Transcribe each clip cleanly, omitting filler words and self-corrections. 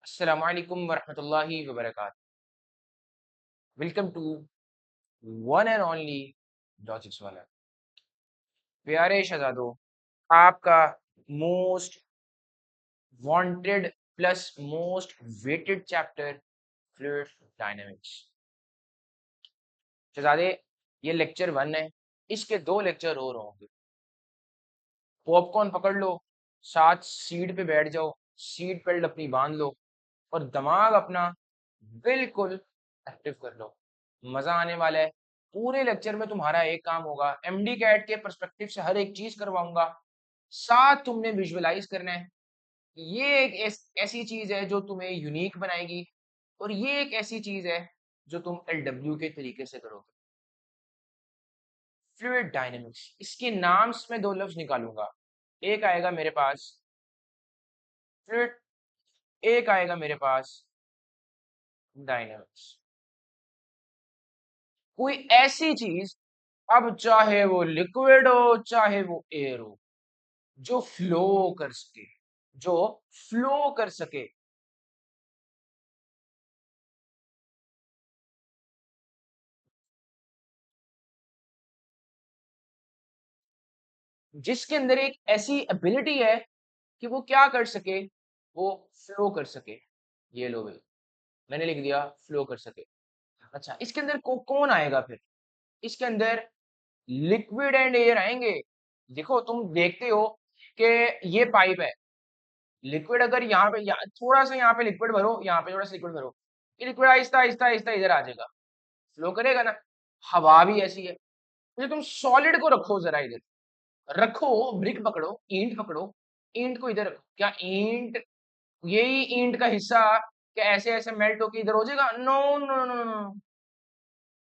अस्सलामु अलैकुम वरहमतुल्लाहि वबरकातुहू। Welcome to one and only logics वाला। प्यारे शहजादों, आपका most wanted plus most weighted chapter fluid dynamics. शहजादे, ये लेक्चर 1 है। इसके 2 लेक्चर और होंगे। पॉपकॉर्न पकड़ लो, साथ सीट पे बैठ जाओ, सीट बेल्ट अपनी बांध लो और दिमाग अपना बिल्कुल एक्टिव कर लो। मजा आने वाला है। पूरे लेक्चर में तुम्हारा एक काम होगा, एमडी कैट के पर्सपेक्टिव से हर एक चीज करवाऊंगा। साथ तुमने विजुअलाइज करना है। ये एक ऐसी चीज है जो तुम्हें यूनिक बनाएगी और ये एक ऐसी चीज है जो तुम एलडब्ल्यू के तरीके से करोगे। फ्लूइड डायनेमिक्स, इसके नाम से मैं 2 लफ्ज निकालूंगा। एक आएगा मेरे पास फ्लूइड, एक आएगा मेरे पास डायनेमिक्स। कोई ऐसी चीज, अब चाहे वो लिक्विड हो चाहे वो एयर हो, जो फ्लो कर सके, जो फ्लो कर सके। जिसके अंदर एक ऐसी एबिलिटी है कि वो क्या कर सके, वो फ्लो कर सके। ये लो भाई, मैंने लिख दिया फ्लो कर सके। अच्छा, इसके अंदर कौन आएगा फिर? इसके अंदर लिक्विड एंड एयर आएंगे। देखो, तुम देखते हो कि ये पाइप है। लिक्विड अगर यहाँ पे थोड़ा सा यहाँ पे लिक्विड भरो, यहाँ पे थोड़ा सा लिक्विड भरो, ये लिक्विड आहिस्ता आहिस्ता आहिस्ता इधर आ जाएगा, फ्लो करेगा ना। हवा भी ऐसी है। मुझे तुम सॉलिड को रखो जरा इधर, रखो, ब्रिक पकड़ो, ईंट पकड़ो, ईंट को इधर रखो। क्या ईंट, यही ईंट का हिस्सा क्या ऐसे ऐसे मेल्ट होके इधर हो जाएगा? No no no no.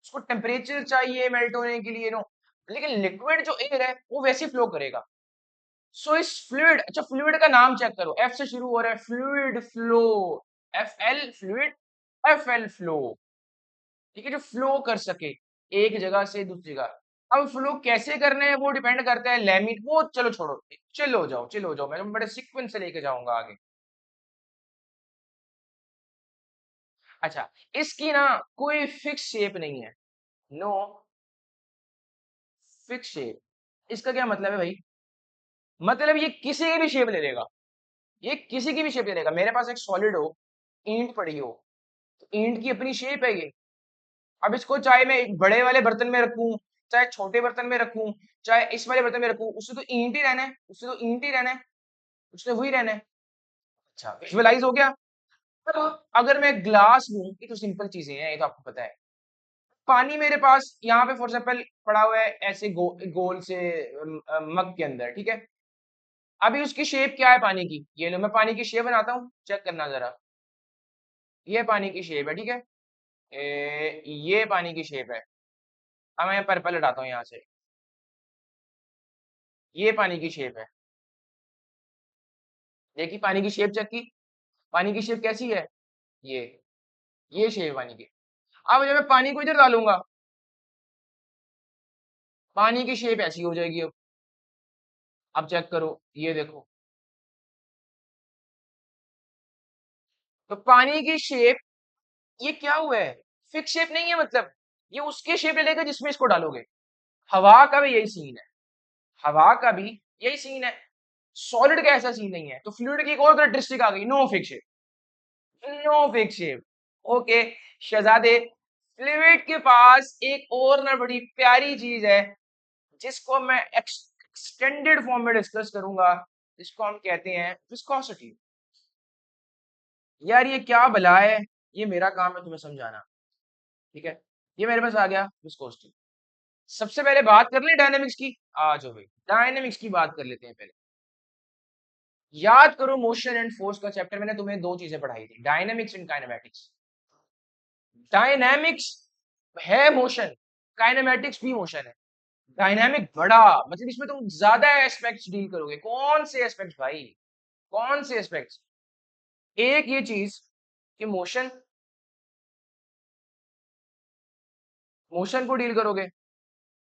उसको टेम्परेचर चाहिए मेल्ट होने के लिए, नो। लेकिन लिक्विड जो एयर है वो वैसे फ्लो करेगा। सो इस फ्लूइड, अच्छा फ्लूइड का नाम चेक करो, एफ से शुरू हो रहा है, fluid flow. F L fluid, F L flow. ठीक है, जो फ्लो कर सके एक जगह से दूसरी जगह। अब फ्लो कैसे करना है वो डिपेंड करता है लैमिन, वो चलो छोड़ो, चिल हो जाओ, चिल हो जाओ, मैं बड़े सीक्वेंस से लेके जाऊंगा आगे। अच्छा, इसकी ना कोई फिक्स शेप नहीं है। No fix shape. इसका क्या मतलब है भाई? मतलब ये किसी की भी शेप ले लेगा। ये किसी की भी शेप ले लेगा। मेरे पास एक सॉलिड हो, ईंट पड़ी हो, तो ईंट की अपनी शेप है ये। अब इसको चाहे मैं एक बड़े वाले बर्तन में रखूं, चाहे छोटे बर्तन में रखूं, चाहे इस वाले बर्तन में रखूं, उससे तो ईंट ही रहना है, उससे तो ईंट ही रहना है, उसने वही रहना है। अच्छा, विजुअलाइज हो गया। अब अगर मैं ग्लास लूं, ये तो सिंपल चीजें हैं, ये तो आपको पता है। पानी मेरे पास यहाँ पे फॉर एग्जाम्पल पड़ा हुआ है ऐसे गोल से मग के अंदर, ठीक है। अभी उसकी शेप क्या है पानी की? ये लो, मैं पानी की शेप बनाता हूँ, चेक करना जरा। ये पानी की शेप है, ठीक है। ये पानी की शेप है। अब मैं पर्पल हटाता हूँ यहाँ से। ये पानी की शेप है। देखी पानी की शेप, चेक की। पानी की शेप कैसी है? ये ये शेप पानी की। अब जब मैं पानी को इधर डालूंगा, पानी की शेप ऐसी हो जाएगी। अब चेक करो, ये देखो। तो पानी की शेप, ये क्या हुआ है? फिक्स शेप नहीं है, मतलब ये उसकी शेप ले लेगा जिसमें इसको डालोगे। हवा का भी यही सीन है। हवा का भी यही सीन है। सॉलिड का ऐसा सीन नहीं है। तो फ्लूइड की एक और करेक्टरिस्टिक आ गई, no fix shape. No fix shape. Okay शहजादे, फ्लूइड के पास एक और ना बड़ी प्यारी चीज है, जिसको मैं एक्सटेंडेड फॉर्म में डिस्कस करूंगा, जिसको हम कहते हैं विस्कोसिटी। यार ये क्या बला है, ये मेरा काम है तुम्हें समझाना। ठीक है, ये मेरे पास आ गया विस्कोसिटी। सबसे पहले बात कर लें डायनेमिक्स की। आ जाओ भाई, डायनेमिक्स की बात कर लेते हैं पहले। याद करो मोशन एंड फोर्स का चैप्टर, मैंने तुम्हें 2 चीजें पढ़ाई थी, डायनेमिक्स एंड काइनेमैटिक्स। डायनेमिक्स है मोशन, काइनेमैटिक्स भी मोशन है। डायनामिक बड़ा मतलब इसमें तुम ज्यादा एस्पेक्ट्स डील करोगे। कौन से एस्पेक्ट्स भाई? कौन से एस्पेक्ट्स? एक ये चीज कि मोशन, मोशन को डील करोगे।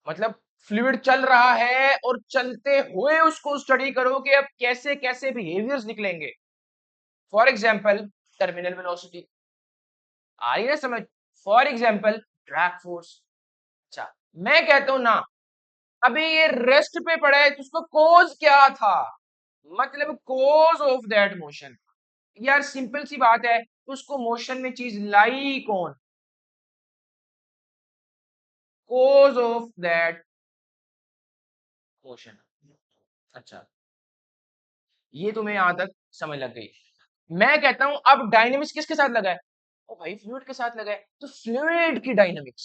मतलब फ्लूइड चल रहा है और चलते हुए उसको स्टडी करो कि अब कैसे कैसे बिहेवियर्स निकलेंगे। For example, terminal velocity. आ रही है ना समझ? For example drag force. अच्छा, मैं कहता हूं ना, अभी ये रेस्ट पे पड़ा है तो उसका कोज क्या था, मतलब कोज ऑफ दैट मोशन। यार सिंपल सी बात है, तो उसको मोशन में चीज लाई कौन? Cause of that motion. अच्छा, ये तुम्हें यहां तक समझ लग गई। मैं कहता हूं अब डायनेमिक्स किसके साथ लगा है? ओ भाई फ्लूइड के साथ लगा है, तो फ्लूइड की डायनेमिक्स।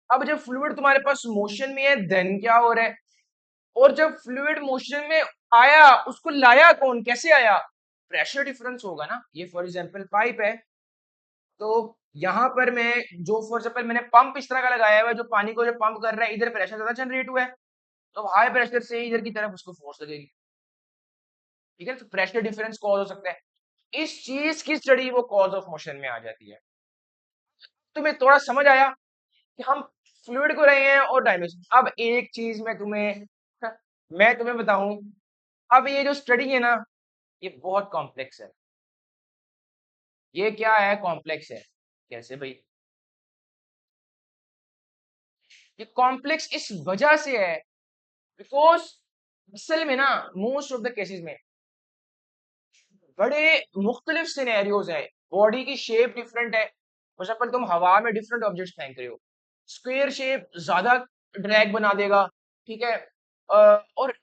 अब जब फ्लूइड तुम्हारे पास मोशन में है देन क्या हो रहा है, और जब फ्लूइड मोशन में आया उसको लाया कौन, कैसे आया? प्रेशर डिफरेंस होगा ना। ये फॉर एग्जांपल पाइप है, तो यहां पर मैं, जो फॉर एग्जांपल मैंने पंप इस तरह का लगाया हुआ है जो पानी को जो पंप कर रहा है, इधर प्रेशर ज्यादा जनरेट हुआ है, तो हाई प्रेशर से इधर की तरफ उसको फोर्स लगेगी। ठीक है, तो प्रेशर डिफरेंस कॉज हो सकता है। इस चीज की स्टडी वो कॉज ऑफ मोशन में आ जाती है। तुम्हें थोड़ा समझ आया कि हम फ्लूइड को रहे हैं और डायमेंशन। अब एक चीज मैं तुम्हें बताऊं, अब ये जो स्टडी है ना, ये बहुत कॉम्प्लेक्स है। ये क्या है? कॉम्प्लेक्स है। कैसे भाई? ये कॉम्प्लेक्स इस वजह से है बिकॉज असल में ना, मोस्ट ऑफ द केसेस में बड़े मुख्तलिफ सिनेरियोज है। बॉडी की शेप डिफरेंट है। फॉर एग्जाम्पल तुम हवा में डिफरेंट ऑब्जेक्ट्स फेंक रहे हो, स्क्वायर शेप ज्यादा ड्रैग बना देगा। ठीक है, और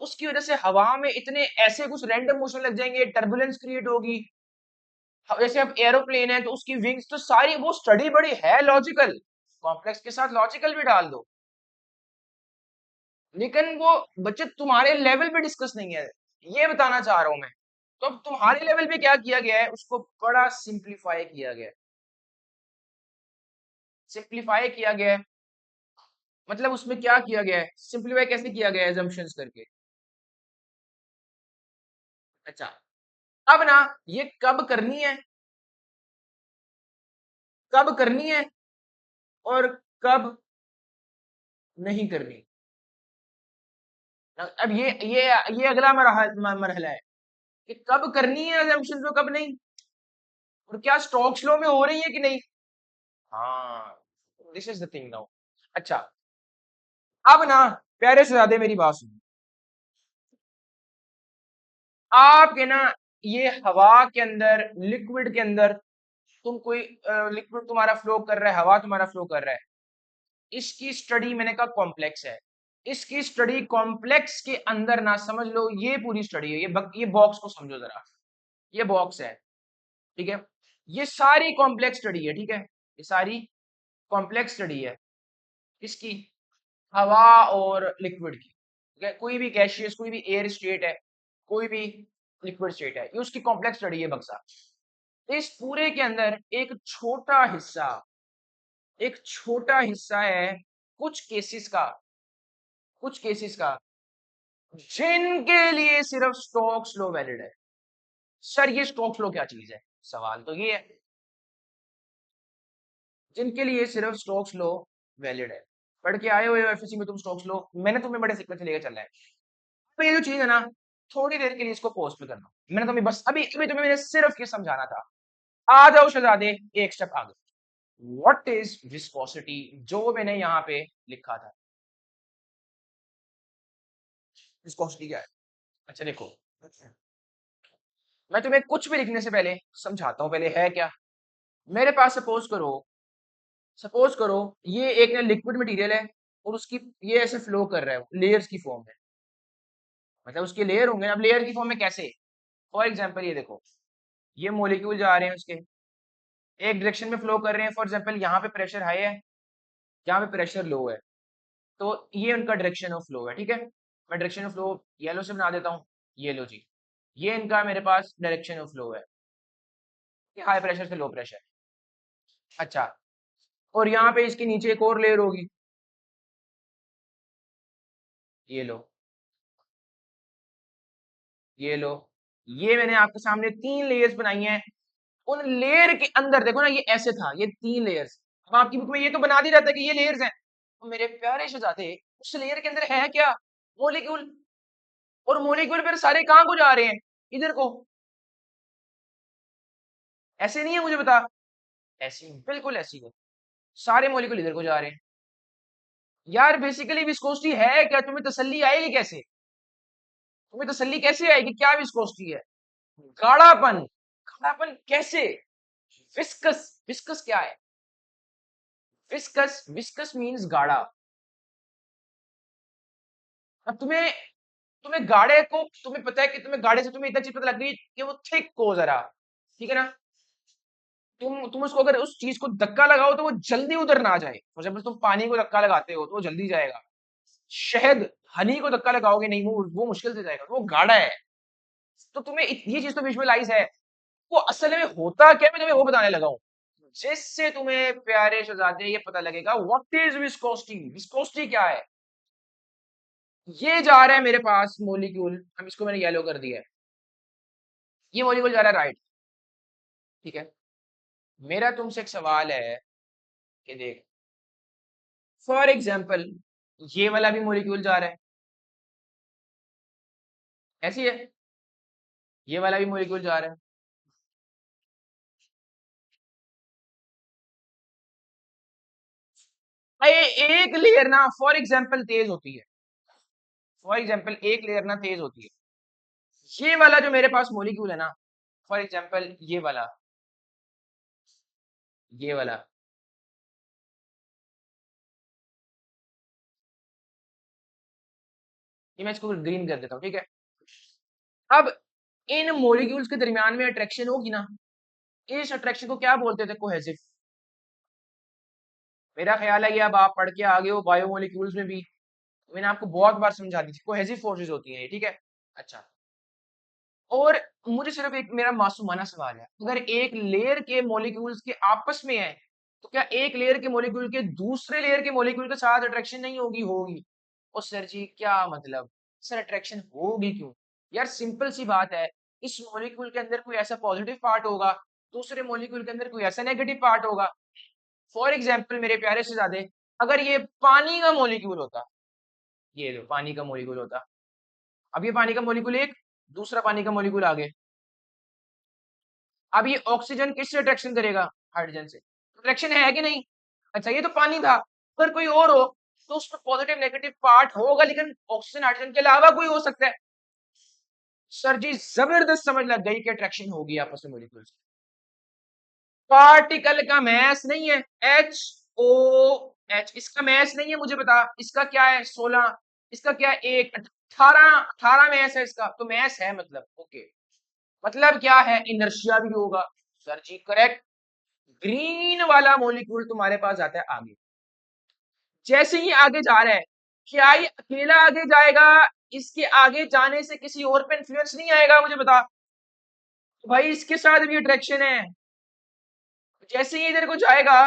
उसकी वजह से हवा में इतने ऐसे कुछ रैंडम मोशन लग जाएंगे, टर्बुलेंस क्रिएट होगी। जैसे अब एरोप्लेन है तो उसकी विंग्स, तो सारी वो स्टडी बड़ी है लॉजिकल, कॉम्प्लेक्स के साथ लॉजिकल भी डाल दो, लेकिन वो बच्चे तुम्हारे लेवल पे डिस्कस नहीं है, ये बताना चाह रहा हूं मैं। तो अब तुम्हारे लेवल पे क्या किया गया है, उसको बड़ा सिंप्लीफाई किया गया है। सिंप्लीफाई किया गया है, मतलब उसमें क्या किया गया है, सिंप्लीफाई कैसे किया गया है, assumptions करके। अच्छा, अब ना, ये कब करनी है, कब करनी है और कब नहीं करनी। अब ये अगला मरहला है कि कब करनी है assumptions और कब नहीं, और क्या स्टोक्स लॉ में हो रही है कि नहीं। हाँ, this is the thing now. अच्छा, अब ना प्यारे शहजादे मेरी बात सुनो। आपके ना, ये हवा के अंदर, लिक्विड के अंदर, तुम कोई लिक्विड तुम्हारा फ्लो कर रहा है, हवा तुम्हारा फ्लो कर रहा है, इसकी स्टडी मैंने कहा कॉम्प्लेक्स है। इसकी स्टडी कॉम्प्लेक्स के अंदर ना, समझ लो ये पूरी स्टडी है। ये बॉक्स को समझो जरा, ये बॉक्स है। ठीक है, ये सारी कॉम्प्लेक्स स्टडी है। ठीक है, ये सारी कॉम्प्लेक्स स्टडी है। किसकी? हवा और लिक्विड की। ठीक है, कोई भी गैशियस, कोई भी एयर स्टेट है, कोई भी लिक्विड स्टेट है, ये उसकी कॉम्प्लेक्स स्टडी है बक्सा। इस पूरे के अंदर एक छोटा हिस्सा है कुछ केसेस का, कुछ केसेस का जिनके लिए सिर्फ स्टोक्स लॉ वैलिड है। सर ये स्टोक्स लॉ क्या चीज है? सवाल तो ये है, जिनके लिए सिर्फ स्टोक्स लॉ वैलिड है। पढ़ के आए हुए हो एफएससी में तुम स्टोक्स लॉ, मैंने तुम्हें बड़े सिक्के से लेकर चलना है। तो ये जो चीज है ना, थोड़ी देर के लिए इसको पोस्ट पे करना। मैंने तुम्हें बस अभी अभी तुम्हें मैंने सिर्फ ये समझाना था। आ जाओ शहजादे, एक स्टेप आगे। व्हाट इज विस्कोसिटी, जो मैंने यहाँ पे लिखा था। विस्कोसिटी क्या है? अच्छा देखो, मैं तुम्हें कुछ भी लिखने से पहले समझाता हूँ पहले है क्या। मेरे पास सपोज करो ये एक लिक्विड मटेरियल है, और उसकी ये ऐसे फ्लो कर रहा है लेयर्स की फॉर्म में, मतलब उसके लेयर होंगे। अब लेयर की फॉर्म में कैसे? फॉर एग्जांपल ये देखो, ये मॉलिक्यूल जा रहे हैं उसके एक डायरेक्शन में फ्लो कर रहे हैं। फॉर एग्जांपल यहाँ पे प्रेशर हाई है, यहाँ पे प्रेशर लो है, तो ये उनका डायरेक्शन ऑफ फ्लो है। ठीक है, मैं डायरेक्शन ऑफ फ्लो येलो से बना देता हूँ। ये लो जी, ये इनका मेरे पास डायरेक्शन ऑफ फ्लो है, ये हाई प्रेशर से लो प्रेशर। अच्छा, और यहाँ पे इसके नीचे एक और लेयर होगी, ये लो, ये लो, ये मैंने आपके सामने 3 लेयर्स बनाई हैं। उन लेयर के अंदर देखो ना, ये ऐसे था, ये 3 लेयर्स। अब आपकी बुक में ये तो बना दी रहता है कि ये लेयर्स हैं, तो मेरे प्यारे शहजादे, उस लेयर के अंदर है क्या? मॉलिक्यूल। और मॉलिक्यूल फिर सारे कहाँ को जा रहे हैं? इधर को। ऐसे नहीं है, मुझे बता। ऐसी बिल्कुल ऐसी है, सारे मॉलिक्यूल इधर को जा रहे हैं। यार बेसिकली विस्कोसिटी है क्या, तुम्हें तसल्ली आएगी कैसे? तुम्हें तसल्ली कैसे आएगी, क्या विस्कोसिटी है? गाढ़ापन। गाढ़ापन कैसे? विस्कस। विस्कस क्या है? विस्कस, विस्कस मींस गाढ़ा। अब तुम्हें, तुम्हें गाढ़े को, तुम्हें पता है कि तुम्हें गाढ़े से तुम्हें इतना चीज पता लग गई कि वो थिक को जरा, ठीक है ना? तुम उसको अगर उस चीज को धक्का लगाओ तो वो जल्दी उधर ना जाए। फॉर एग्जाम्पल तुम पानी को धक्का लगाते हो तो वो जल्दी जाएगा। शहद, हनी को धक्का लगाओगे नहीं, वो मुश्किल से जाएगा, तो वो गाढ़ा है। तो तुम्हें ये चीज तो विजुअलाइज है। वो असल में होता क्या, मैं तुम्हें वो बताने लगा हूं, जिससे तुम्हें प्यारे शहजादे ये पता लगेगा व्हाट इज विस्कोसिटी। विस्कोसिटी क्या है? ये जा रहा है मेरे पास मोलिक्यूल, हम इसको मैंने येलो कर दिया है, ये मॉलिक्यूल जा रहा है राइट, ठीक है। मेरा तुमसे एक सवाल है कि देख, फॉर एग्जाम्पल ये वाला भी मॉलिक्यूल जा रहा है, ऐसी है, ये वाला भी मॉलिक्यूल जा रहा है। एक लेयर ना फॉर एग्जाम्पल तेज होती है, फॉर एग्जाम्पल एक लेयर ना तेज होती है। ये वाला जो मेरे पास मॉलिक्यूल है ना, फॉर एग्जाम्पल ये वाला, ये मैं इसको ग्रीन कर देता हूँ, ठीक है। अब इन मॉलिक्यूल्स के दरमियान में अट्रैक्शन होगी ना, इस अट्रैक्शन को क्या बोलते थे? कोहेसिव। मेरा ख्याल है कि अब आप पढ़ के आगे हो बायोमोलिक्यूल्स में भी, तो मैंने आपको बहुत बार समझा दी थी, कोहेसिव फोर्सेस होती हैं ये, ठीक है। अच्छा, और मुझे सिर्फ एक मेरा मासूमाना सवाल है, अगर एक लेयर के मॉलिक्यूल्स के आपस में है, तो क्या एक लेयर के मॉलिक्यूल के दूसरे लेयर के मॉलिक्यूल के साथ अट्रैक्शन नहीं होगी? होगी। और सर जी क्या मतलब, सर अट्रैक्शन होगी क्यों? यार सिंपल सी बात है, इस मॉलिक्यूल के अंदर कोई ऐसा पॉजिटिव पार्ट होगा, दूसरे मॉलिक्यूल के अंदर कोई ऐसा नेगेटिव पार्ट होगा। फॉर एग्जाम्पल मेरे प्यारे से ज्यादा, अगर ये पानी का मॉलिक्यूल होता, ये लो पानी का मॉलिक्यूल होता, अब ये पानी का मॉलिक्यूल एक, दूसरा पानी का मॉलिक्यूल आगे, अब ये ऑक्सीजन किससे अट्रैक्शन करेगा? हाइड्रोजन से। अट्रैक्शन है कि नहीं? अच्छा ये तो पानी था, अगर कोई और हो तो उसमें पॉजिटिव नेगेटिव पार्ट होगा, लेकिन ऑक्सीजन हाइड्रोजन के अलावा कोई हो सकता है। सर जी जबरदस्त समझ लग गई कि अट्रैक्शन होगी आपस में मॉलिक्यूल्स। पार्टिकल का मैस नहीं है, एच ओ एच, इसका मैस नहीं है, मुझे बता इसका क्या है? 16, इसका क्या है? एक 18, 18 मैस है इसका, तो मैस है मतलब, ओके। मतलब क्या है? इनर्शिया भी होगा। सर जी करेक्ट। ग्रीन वाला मॉलिक्यूल तुम्हारे पास आता है आगे, जैसे ही आगे जा रहा है, क्या ये अकेला आगे जाएगा? इसके आगे जाने से किसी और पे इन्फ्लुएंस नहीं आएगा, मुझे बता। तो भाई इसके साथ भी अट्रैक्शन है, जैसे ही इधर को जाएगा,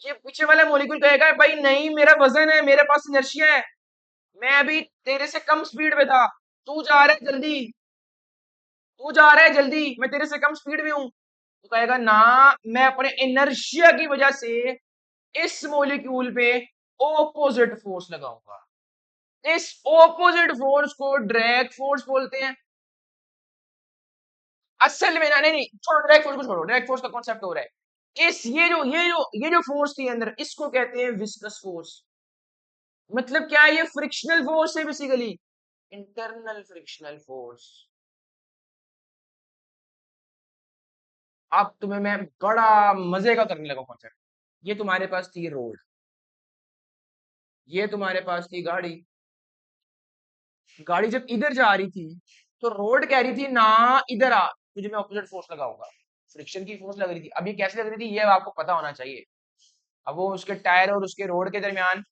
ये पीछे वाला मॉलिक्यूल कहेगा भाई नहीं मेरा वजन है, मेरे पास इनर्शिया है, मैं अभी तेरे से कम स्पीड पे था, तू जा रहा है जल्दी, तू जा रहा है जल्दी, मैं तेरे से कम स्पीड में हूं। तो कहेगा ना, मैं अपने इनर्शिया की वजह से इस मॉलिक्यूल पे ऑपोजिट फोर्स लगाऊंगा। इस ऑपोजिट फोर्स को ड्रैग फोर्स बोलते हैं। असल में ना, नहीं नहीं छोड़ो ड्रैग फोर्स को, छोड़ो ड्रैग फोर्स का कॉन्सेप्ट हो रहा है, इस ये जो फोर्स थी अंदर, इसको कहते हैं विस्कस फोर्स। मतलब क्या है? ये फ्रिक्शनल फोर्स है बेसिकली, इंटरनल फ्रिक्शनल फोर्स। अब तुम्हें मैं बड़ा मजे का करने लगा कॉन्सेप्ट। ये तुम्हारे पास थी रोड, ये तुम्हारे पास थी गाड़ी। गाड़ी जब इधर जा रही थी तो रोड कह रही थी ना, इधर आ, तुझे मैं ऑपोजिट फोर्स लगाऊंगा। फ्रिक्शन की फोर्स लग रही थी। अब ये कैसे लग रही थी, ये आपको पता होना चाहिए। अब वो उसके टायर और उसके रोड के दरमियान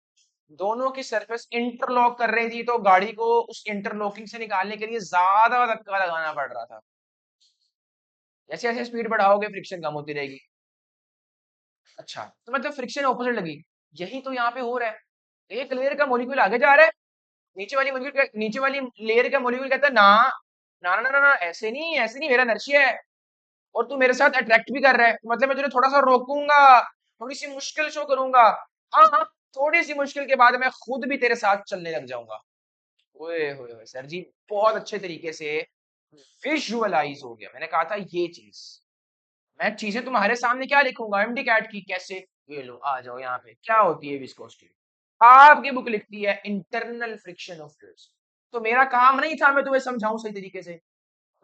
दोनों की सरफेस इंटरलॉक कर रही थी, तो गाड़ी को उस इंटरलॉकिंग से निकालने के लिए ज्यादा धक्का लगाना पड़ रहा था। जैसे जैसे स्पीड बढ़ाओगे फ्रिक्शन कम होती रहेगी। अच्छा, तो मतलब फ्रिक्शन ऑपोजिट लगी। यही तो यहाँ पे हो रहा है, एक लेयर का मॉलिक्यूल आगे जा रहा है, नीचे वाली लेयर का मॉलिक्यूल कहता है ना ना ना ना ना, ऐसे नहीं, मेरा इनर्शिया है, और तू मेरे साथ अट्रैक्ट भी कर रहा है, मतलब मैं तुझे थोड़ा सा रोकूंगा, थोड़ी सी मुश्किल शो करूंगा। हाँ हाँ, थोड़ी सी मुश्किल के बाद मैं खुद भी तेरे साथ चलने लग जाऊंगा। ओए होए होए सर जी, बहुत अच्छे तरीके से विजुअलाइज हो गया, मैंने कहा था ये चीज। मैं चीजें तुम्हारे सामने क्या लिखूंगा, एमडी कैट की कैसे। ये लो आ जाओ यहाँ पे, क्या होती है विस्कोसिटी। आपकी बुक लिखती है इंटरनल फ्रिक्शन ऑफ फ्लूइड्स। तो मेरा काम नहीं था मैं तुम्हें समझाऊं सही तरीके से,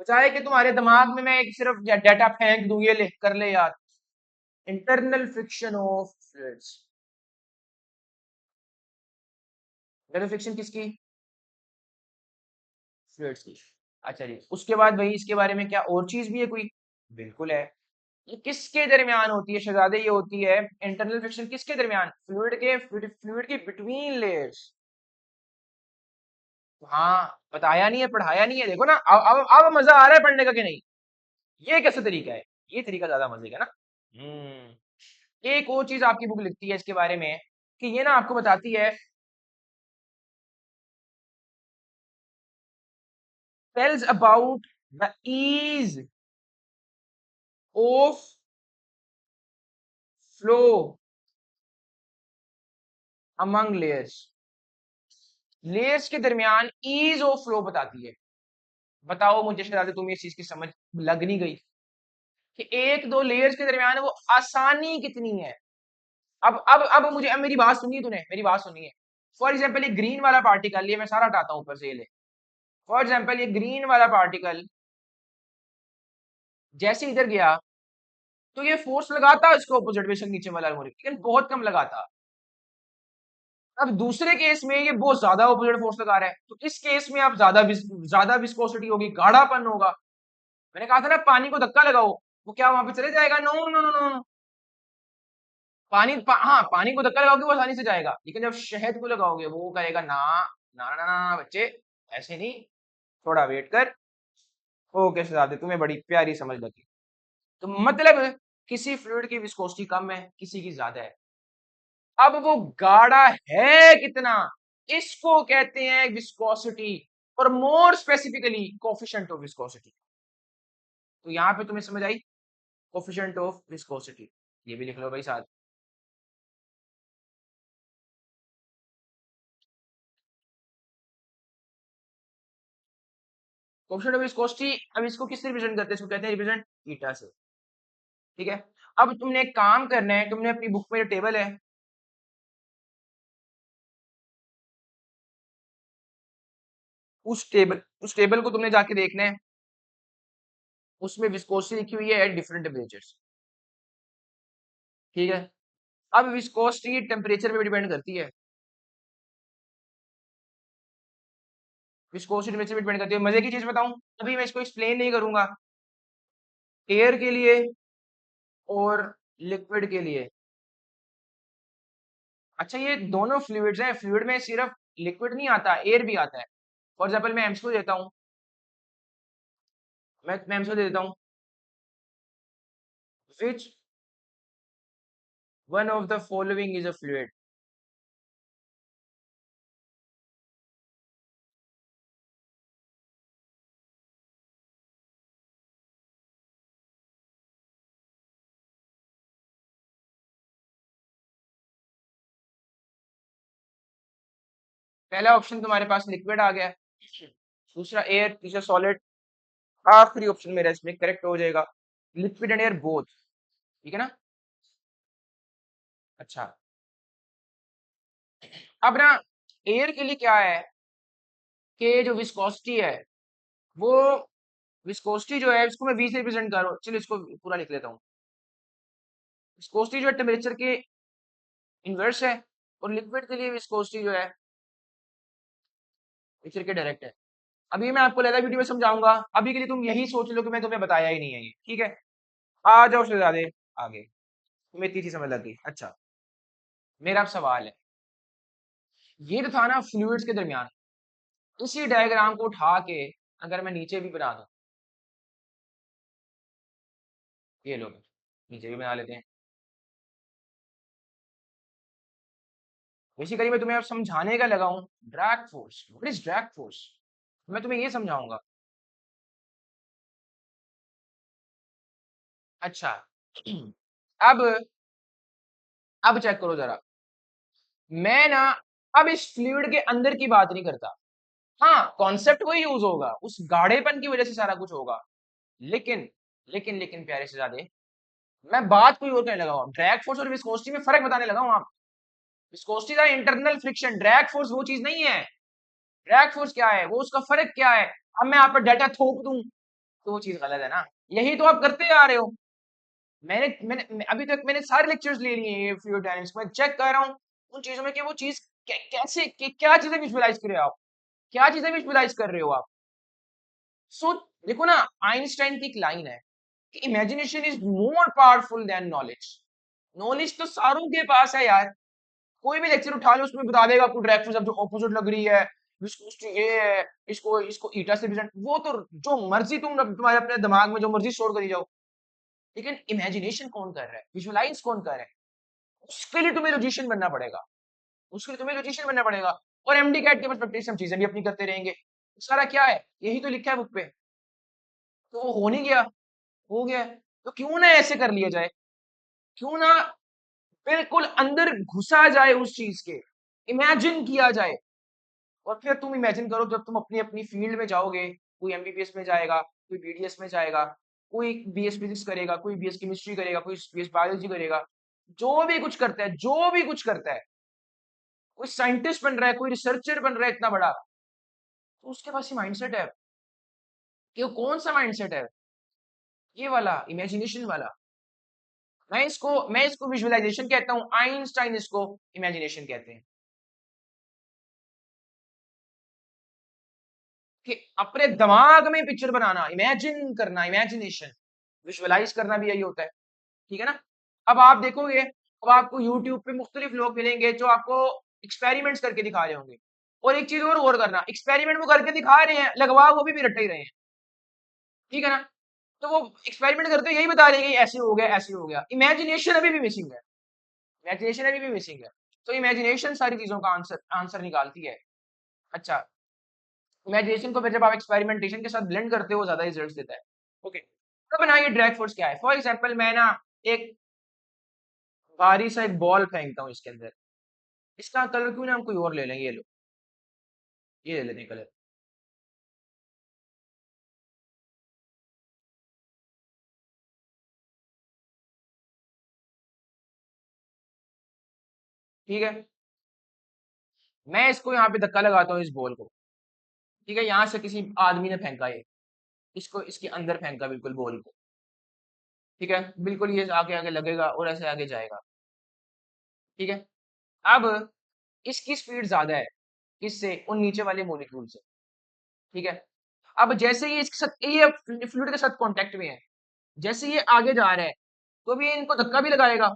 बजाय कि तुम्हारे दिमाग में मैं एक सिर्फ डाटा फेंक दूं, ये लिख कर ले यार। Internal friction of fluids, internal friction किसकी, फ्लूइड्स की। अच्छा जी, उसके बाद भाई इसके बारे में क्या और चीज भी है कोई, बिल्कुल है। ये किसके दरमियान होती है शहजादे, ये होती है इंटरनल फ्रिक्शन किसके दरमियान, फ्लूइड के बिटवीन लेयर्स। हाँ बताया नहीं है, पढ़ाया नहीं है, देखो ना अब मजा आ रहा है पढ़ने का कि नहीं। ये कैसा तरीका है, ये तरीका ज्यादा मजे का ना। एक और चीज आपकी बुक लिखती है इसके बारे में, कि ये ना आपको बताती है tells about the ease of flow among layers। Layers के दरमियान ईज ऑफ फ्लो बताती है। बताओ मुझे शहजादे, तुम्हें इस चीज की समझ लग नहीं गई कि एक दो लेयर्स के दरमियान वो आसानी कितनी है। अब मुझे, अब मेरी बात सुनिए, तूने मेरी बात सुनी है। फॉर एग्जाम्पल ये ग्रीन वाला पार्टिकल, ये मैं सारा हटाता हूं ऊपर से, ये ले। फॉर एग्जाम्पल ये ग्रीन वाला पार्टिकल जैसे इधर गया, तो ये फोर्स लगाता इसको ऑपोजिट बेशक नीचे वाला मुड़े, लेकिन बहुत कम लगाता। अब दूसरे केस में ये बहुत ज्यादा ऑपोजिट फोर्स लगा रहा है, तो इस केस में आप ज्यादा विस्कोसिटी होगी, गाढ़ापन होगा। मैंने कहा था ना पानी को धक्का लगाओ, वो क्या वहां पे चले जाएगा, no no no no no. हाँ पानी को धक्का लगाओगे वो आसानी से जाएगा, लेकिन जब शहद को लगाओगे वो कहेगा ना ना ना ना, बच्चे ऐसे नहीं, थोड़ा वेट कर। ओके शहजादे, तुम्हें बड़ी प्यारी समझ लगी। तो मतलब किसी फ्लूइड की विस्कोसिटी कम है, किसी की ज्यादा है। अब वो गाढ़ा है कितना, इसको कहते हैं विस्कोसिटी, और more specifically coefficient of viscosity. तो यहां पे तुम्हें समझ आई, कोफिशिएंट ऑफ विस्कोसिटी, ये भी लिख लो भाई साथ। कोफिशिएंट ऑफ विस्कोसिटी, अब इसको किससे रिप्रेजेंट करते हैं, इसको कहते हैं रिप्रेजेंट थीटा से। ठीक है। अब तुमने एक काम करना है, तुमने अपनी बुक में जो टेबल है, उस टेबल को तुमने जाके देखना है, उसमें विस्कोसिटी लिखी हुई है एट डिफरेंट टेम्परेचर्स। ठीक है। अब विस्कोसिटी टेम्परेचर पे डिपेंड करती है, विस्कोसिटी टेम्परेचर पे डिपेंड करती है। मजे की चीज बताऊं, अभी मैं इसको एक्सप्लेन नहीं करूंगा, एयर के लिए और लिक्विड के लिए। अच्छा ये दोनों फ्लूइड्स हैं, फ्लूइड में सिर्फ लिक्विड नहीं आता, एयर भी आता है। फॉर एग्जाम्पल मैं एमसीक्यू देता हूँ, मैं एमसीक्यू देता हूँ, which one of the following is a fluid. पहला ऑप्शन तुम्हारे पास लिक्विड आ गया, दूसरा एयर, तीसरा सॉलिड, आखिरी ऑप्शन मेरा इसमें करेक्ट हो जाएगा, लिक्विड एंड एयर बोथ। ठीक है ना। अच्छा, अब ना एयर के लिए क्या है कि जो विस्कोसिटी है, वो विस्कोसिटी जो है इसको मैं वी से रिप्रेजेंट कर रहा हूँ, चलो इसको पूरा लिख लेता हूँ। विस्कोसिटी जो है टेम्परेचर के इनवर्स है, और लिक्विड के लिए विस्कोसिटी जो है टेम्परेचर के डायरेक्ट है। अभी मैं आपको लेदा वीडियो में समझाऊंगा, अभी के लिए तुम यही सोच लो कि मैं तुम्हें बताया ही नहीं है ये। ठीक है, आ जाओ शहजादे आगे, तुम्हें इतनी चीज समझ लग गई। अच्छा, मेरा अब सवाल है, ये तो था ना फ्लूइड्स के दरमियान, इसी डायग्राम को उठा के अगर मैं नीचे भी बना दूं, ये लोग नीचे भी बना लेते हैं। बेसिकली मैं तुम्हें अब समझाने का लगा हूं, drag force, what is drag force, मैं तुम्हें ये समझाऊंगा। अच्छा अब अब चेक करो जरा, मैं ना अब इस फ्लूइड के अंदर की बात नहीं करता। हाँ कॉन्सेप्ट वही यूज होगा, उस गाढ़ेपन की वजह से सारा कुछ होगा, लेकिन लेकिन प्यारे से ज्यादा मैं बात कोई और कहने लगा हूं, ड्रैग फोर्स और विस्कोसिटी में फर्क बताने लगा हूं आप। विस्कोसिटी का इंटरनल फ्रिक्शन, ड्रैग फोर्स वो चीज नहीं है। ड्रैग फोर्स क्या है, वो उसका फर्क क्या है। अब मैं आप पर डाटा थोप दूं तो वो चीज गलत है ना। यही तो आप करते आ रहे हो। अभी तक मैंने सारे लेक्चर्स ले लिए हैं फ्लूइड डायनामिक्स में, चेक कर रहा हूँ उन चीजों में कि वो चीज कैसे क्या चीजें विजुअलाइज कर रहे हो आप, क्या चीजें विजुअलाइज कर रहे हो आप। सो देखो ना, आइंस्टाइन की एक लाइन है कि imagination is more powerful than knowledge. Knowledge तो सारों के पास है यार, कोई भी लेक्चर उठा लो उसमें बता देगा आपको ड्रैग फोर्स अब जो ऑपोजिट लग रही है, इसको ये है, इसको इसको ईटा से रिप्रेजेंट, वो तो जो मर्जी तुम्हारे अपने दिमाग में जो मर्जी स्टोर करी जाओ। लेकिन इमेजिनेशन कौन कर रहा है, विजुअलाइज कौन कर रहा है, उसके लिए तुम्हें लॉजिशियन बनना पड़ेगा, उसके लिए तुम्हें लॉजिशियन बनना पड़ेगा। और एमडी कैट के पर्सपेक्टिव से हम चीजें भी अपनी करते रहेंगे। सारा क्या है, यही तो लिखा है बुक पे। तो वो हो नहीं गया, हो गया, तो क्यों ना ऐसे कर लिया जाए, क्यों ना बिल्कुल अंदर घुसा जाए उस चीज के, इमेजिन किया जाए। और फिर तुम इमेजिन करो जब तुम अपनी अपनी फील्ड में जाओगे, कोई एमबीबीएस में जाएगा, कोई बीडीएस में जाएगा, कोई बीएस फिजिक्स करेगा, कोई बीएस केमिस्ट्री करेगा, कोई बीएस बायोलॉजी करेगा, जो भी कुछ करता है, जो भी कुछ करता है, कोई साइंटिस्ट बन रहा है, कोई रिसर्चर बन रहा है इतना बड़ा, तो उसके पास ये माइंडसेट है कि वो कौन सा माइंडसेट है, ये वाला इमेजिनेशन वाला। मैं इसको विजुअलाइजेशन कहता हूं, आइंस्टाइन इसको इमेजिनेशन कहते हैं। कि अपने दिमाग में पिक्चर बनाना, इमेजिन करना, इमेजिनेशन, विजुअलाइज करना भी यही होता है। ठीक है ना। अब आप देखोगे, अब आपको यूट्यूब पे मुख्तलिफ लोग मिलेंगे जो आपको एक्सपेरिमेंट्स करके दिखा रहे होंगे। और एक चीज और गौर करना, एक्सपेरिमेंट वो करके दिखा रहे हैं, लगवा वो भी रट ही रहे हैं। ठीक है ना। तो वो एक्सपेरिमेंट करते यही बता रहे हैं कि ऐसे हो गया, ऐसे हो गया, इमेजिनेशन अभी भी मिसिंग है, इमेजिनेशन अभी भी मिसिंग है। तो इमेजिनेशन सारी चीजों का आंसर आंसर निकालती है। अच्छा, इमेजिनेशन को फिर जब आप एक्सपेरिमेंटेशन के साथ ब्लेंड करते हो ज्यादा रिजल्ट्स देता है। ओके, तो बनाइए ड्रैग फोर्स क्या है। फॉर एग्जांपल मैं ना एक भारी सा एक बॉल फेंकता हूँ इसके अंदर, इसका कलर क्यों ना हम कोई और ले लेंगे, ये लो, ये ले लेते हैं कलर। ठीक है, मैं इसको यहाँ पे धक्का लगाता हूँ इस बॉल को। ठीक है, यहाँ से किसी आदमी ने फेंका ये, इसको इसके अंदर फेंका बिल्कुल बॉल को। ठीक है, बिल्कुल ये आगे आगे लगेगा और ऐसे आगे जाएगा। ठीक है, अब इसकी स्पीड ज्यादा है किससे, उन नीचे वाले मॉलिक्यूल से। ठीक है, अब जैसे ये इसके साथ, ये फ्लूइड के साथ कांटेक्ट में है, जैसे ये आगे जा रहा है तो भी ये इनको धक्का भी लगाएगा,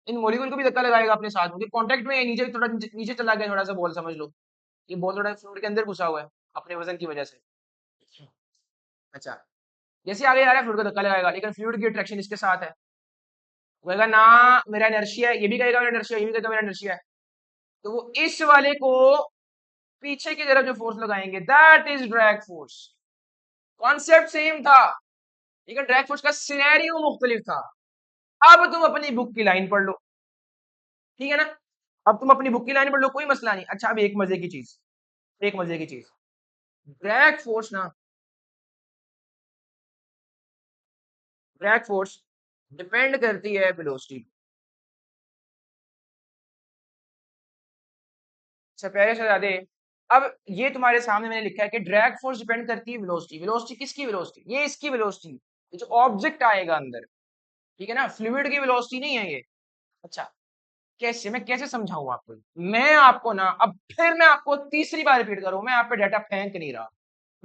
इन मॉलिक्यूल को भी धक्का लगाएगा अपने साथ में, कांटेक्ट में है, नीचे थोड़ा नीचे चला गया थोड़ा सा बॉल, समझ लो ये बॉल थोड़ा फ्लूइड के अंदर घुसा हुआ है अपने वजन की वजह से। अच्छा, जैसे आगे जा रहा है फ्लूइड को धक्का लगाएगा, लेकिन फ्लूइड की अट्रैक्शन इसके साथ है, वो कहेगा ना मेरा इनर्शिया है, ये भी कहेगा मेरा इनर्शिया, ये भी कहेगा मेरा इनर्शिया है। तो वो इस वाले को पीछे की तरफ जो फोर्स लगाएंगे, that is drag force. Concept same था, लेकिन ड्रैग फोर्स का सिनेरियो मुख्तलिफ था। अब तुम अपनी बुक की लाइन पढ़ लो। ठीक है ना, अब तुम अपनी बुक की लाइन पढ़ लो, कोई मसला नहीं। अच्छा, अब एक मजे की चीज, एक मजे की चीज, ड्रैग फोर्स ना, ड्रैग फोर्स डिपेंड करती है वेलोसिटी। अच्छा प्यारे शहजादे, अब ये तुम्हारे सामने मैंने लिखा है कि ड्रैग फोर्स डिपेंड करती है वेलोसिटी। वेलोसिटी किसकी वेलोसिटी, ये इसकी वेलोसिटी, ये जो ऑब्जेक्ट आएगा अंदर। ठीक है ना, फ्लूइड की वेलोसिटी नहीं है ये। अच्छा, कैसे, मैं कैसे समझाऊं आपको, मैं आपको ना, अब फिर मैं आपको तीसरी बार रिपीट करूं, मैं आप पे डाटा फेंक नहीं रहा,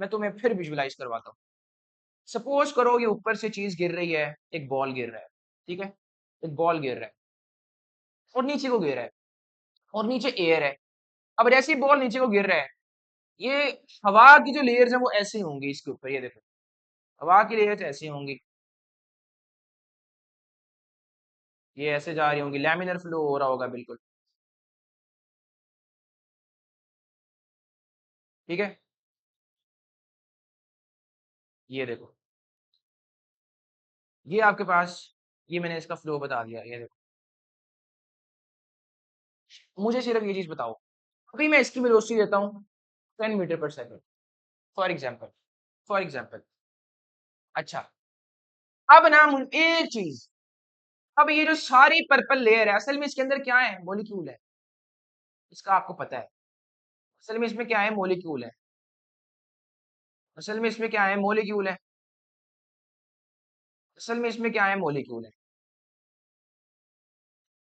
मैं तुम्हें फिर विजुअलाइज करवाता हूँ। सपोज करो ये ऊपर से चीज गिर रही है, एक बॉल गिर रहा है। ठीक है, एक बॉल गिर रहा है और नीचे को गिर रहा है, और नीचे एयर है। अब जैसे ही बॉल नीचे को गिर रहा है, ये हवा की जो लेयर्स है वो ऐसे होंगी इसके ऊपर, ये देखो हवा की लेयर्स ऐसी होंगी, ये ऐसे जा रही होंगी, लैमिनर फ्लो हो रहा होगा बिल्कुल। ठीक है, ये देखो, ये आपके पास, ये मैंने इसका फ्लो बता दिया, ये देखो। मुझे सिर्फ ये चीज बताओ, अभी मैं इसकी वेलोसिटी देता हूँ 10 मीटर पर second, for example, for example. अच्छा, अब ना एक चीज, अब ये जो सारी पर्पल लेयर है असल में इसके अंदर क्या है, मॉलिक्यूल है, इसका आपको पता है। असल में इसमें क्या है, मॉलिक्यूल है। असल में इसमें क्या है, मॉलिक्यूल है। असल में इसमें क्या है, मॉलिक्यूल है।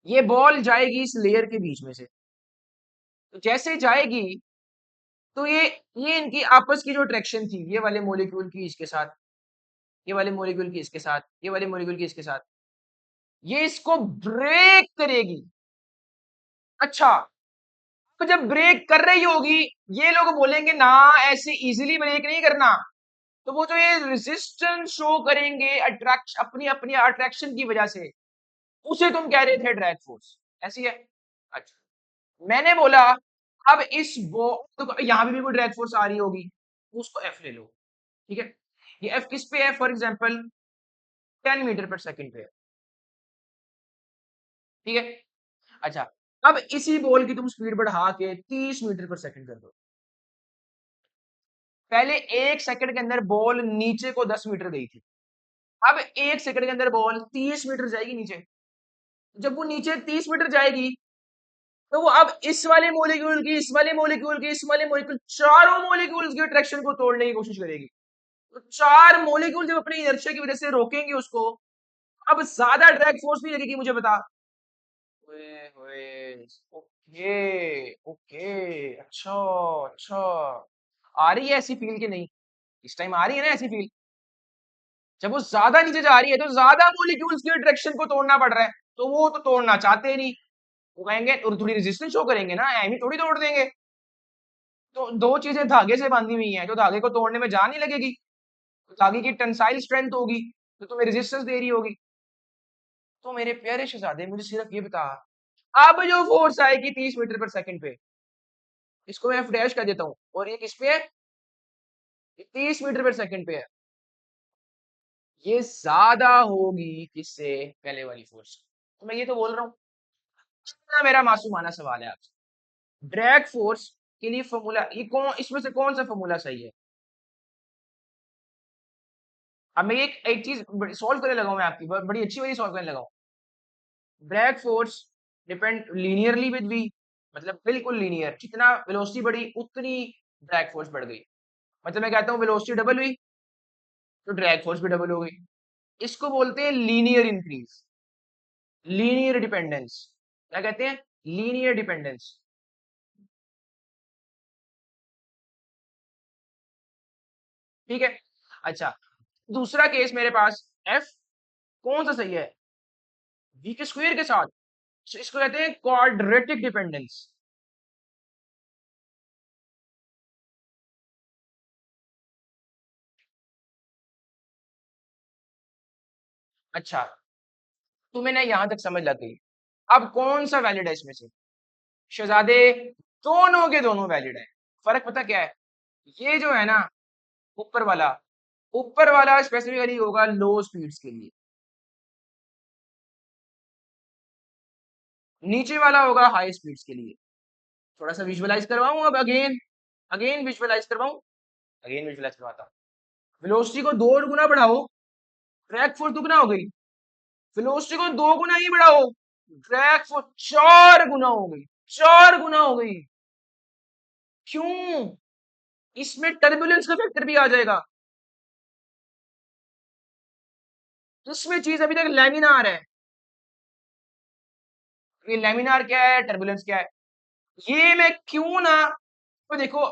ये बॉल जाएगी इस लेयर के बीच में से, तो जैसे जाएगी तो ये इनकी आपस की जो अट्रैक्शन थी, ये वाले मॉलिक्यूल की इसके साथ, ये वाले मॉलिक्यूल की इसके साथ, ये वाले मॉलिक्यूल की इसके साथ, ये इसको ब्रेक करेगी। अच्छा, तो जब ब्रेक कर रही होगी, ये लोग बोलेंगे ना ऐसे इजीली ब्रेक नहीं करना, तो वो जो ये रेजिस्टेंस शो करेंगे अट्रैक्शन, अपनी अपनी अट्रैक्शन की वजह से, उसे तुम कह रहे थे ड्रैग फोर्स, ऐसी है। अच्छा, मैंने बोला अब इस बो तो यहां भी कोई ड्रैग फोर्स आ रही होगी, उसको एफ ले लो, ठीक है। ये एफ किस पे है, फॉर एग्जांपल 10 मीटर पर सेकंड पे है, ठीक है। अच्छा, अब इसी बॉल की तुम स्पीड बढ़ा के 30 मीटर पर सेकंड कर दो। पहले 1 सेकंड के अंदर बॉल नीचे को 10 मीटर गई थी, अब 1 सेकंड के अंदर बॉल 30 मीटर जाएगी नीचे। जब वो नीचे 30 मीटर जाएगी, तो वो अब इस वाले मोलिक्यूल की, इस वाले मोलिक्यूल की, इस वाले मोलिक्यूल, चारों मोलिक्यूल्स की अट्रैक्शन को तोड़ने की कोशिश करेगी। तो चार मोलिक्यूल जब अपनी इनर्शिया की वजह से रोकेंगे उसको, अब ज्यादा ड्रैग फोर्स नहीं लगेगी, मुझे बता। ओए होए, ओके ओके, अच्छा अच्छा, आ रही है ऐसी फील कि नहीं, इस टाइम आ रही है ना ऐसी फील। जब वो ज्यादा नीचे जा रही है तो ज्यादा मॉलिक्यूल्स की अट्रैक्शन को तोड़ना पड़ रहा है, तो वो तो तोड़ना चाहते ही नहीं। वो कहेंगे और थोड़ी रेजिस्टेंस शो करेंगे ना, एमी थोड़ी तोड़ देंगे। तो दो चीजें धागे से बांधी हुई हैं, तो धागे को तोड़ने में जान नहीं लगेगी, तो धागे की टेंसाइल स्ट्रेंथ होगी, तो तुम्हें रेजिस्टेंस दे रही होगी। तो मेरे प्यारे शहजादे, मुझे सिर्फ ये बता, अब जो फोर्स आएगी 30 मीटर पर सेकंड पे, इसको मैं एफ डैश कर देता हूँ, और ये किस पे है, 30 मीटर पर सेकंड पे है, ये ज्यादा होगी किससे, पहले वाली फोर्स। तो मैं ये तो बोल रहा हूँ। इतना मेरा मासूमाना सवाल है आपसे, ड्रैग फोर्स के लिए फॉर्मूला, ये कौन, इसमें से कौन सा फॉर्मूला सही है। अब मैं एक चीज सॉल्व करने लगा हूं, मैं आपकी बड़ी अच्छी वाली सॉल्व करने लगा हूं। Drag force depend linearly with V, मतलब बिल्कुल लीनियर, जितना वेलोसिटी बढ़ी उतनी ड्रैग फोर्स बढ़ गई। मतलब मैं कहता हूँ वेलोसिटी डबल हुई तो ड्रैग फोर्स भी डबल हो गई। इसको बोलते हैं लीनियर इंक्रीज, लीनियर डिपेंडेंस। क्या कहते हैं, लीनियर डिपेंडेंस, ठीक है। अच्छा, दूसरा केस मेरे पास, एफ कौन सा सही है, वी के स्क्वायर के साथ, तो इसको कहते हैं क्वाड्रेटिक डिपेंडेंस। अच्छा, तुम्हें ना यहां तक समझ लग गई। अब कौन सा वैलिड है इसमें से, शहजादे, दोनों के दोनों वैलिड है। फर्क पता क्या है, ये जो है ना, ऊपर वाला, ऊपर वाला स्पेसिफिकली होगा लो स्पीड्स के लिए, नीचे वाला होगा हाई स्पीड्स के लिए। थोड़ा सा विजुअलाइज करवाऊं, अब अगेन, अगेन विजुअलाइज करवाऊं, अगेन विजुअलाइज करवाता हूं। वेलोसिटी को 2 गुना बढ़ाओ, ड्रैग फोर्स दुगना हो गई। वेलोसिटी को 2 गुना ही बढ़ाओ, ड्रैग फोर्स 4 गुना हो गई, 4 गुना हो गई। क्यों, इसमें टर्बुलेंस का फैक्टर भी आ जाएगा। इसमें चीज अभी तक लैमिनार है, ये लैमिनार क्या है, टर्बुलेंस क्या है, ये मैं क्यों ना, तो देखो,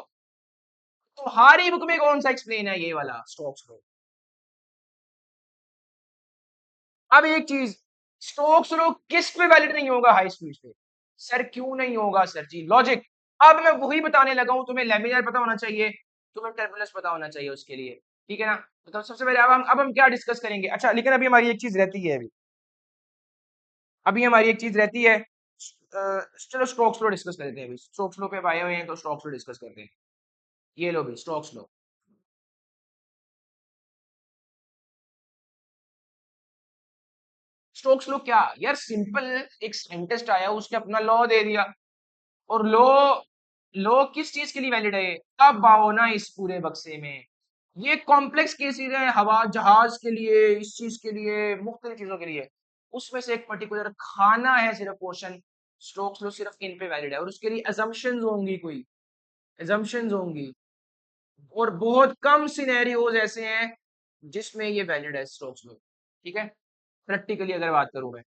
तुम्हारी बुक में कौन सा एक्सप्लेन है, ये वाला स्टोक्स लो। अब एक चीज, स्टोक्स लो किस पे वैलिड नहीं होगा, हाई स्पीड पे। सर क्यों नहीं होगा सर जी, लॉजिक। अब मैं वही बताने लगा हूं, तुम्हें लैमिनार पता होना चाहिए, तुम्हें टर्बुलेंस पता होना चाहिए उसके लिए, ठीक है ना। तो सबसे पहले अब हम क्या डिस्कस करेंगे, अच्छा लेकिन अभी हमारी एक चीज रहती है, अभी हमारी एक चीज रहती है, चलो स्ट्रोक्स लो डिस्कस करते हैं, अभी स्ट्रोक्स लो पे अब आए हुए हैं तो स्ट्रोक्स लो डिस्कस करते हैं। ये लो भी स्ट्रोक्स लो, स्ट्रोक्स लो क्या यार, सिंपल, एक साइंटिस्ट आया उसने अपना लॉ दे दिया, और लॉ, लॉ किस चीज के लिए वैलिड है, अब आओ ना इस पूरे बक्से में, ये कॉम्प्लेक्स केसेस है, हवा जहाज के लिए, इस चीज के लिए, मुख्तलिफ चीजों के लिए। उसमें से एक पर्टिकुलर खाना है सिर्फ पोर्शन, स्ट्रोक स्लो सिर्फ इन पे वैलिड है, और उसके लिए अजम्पशंस होंगी, कोई अजम्पशंस होंगी, और बहुत कम सिनेरियोज ऐसे हैं जिसमें ये वैलिड है स्ट्रोक स्लो। ठीक है, प्रैक्टिकली अगर बात करूं मैं।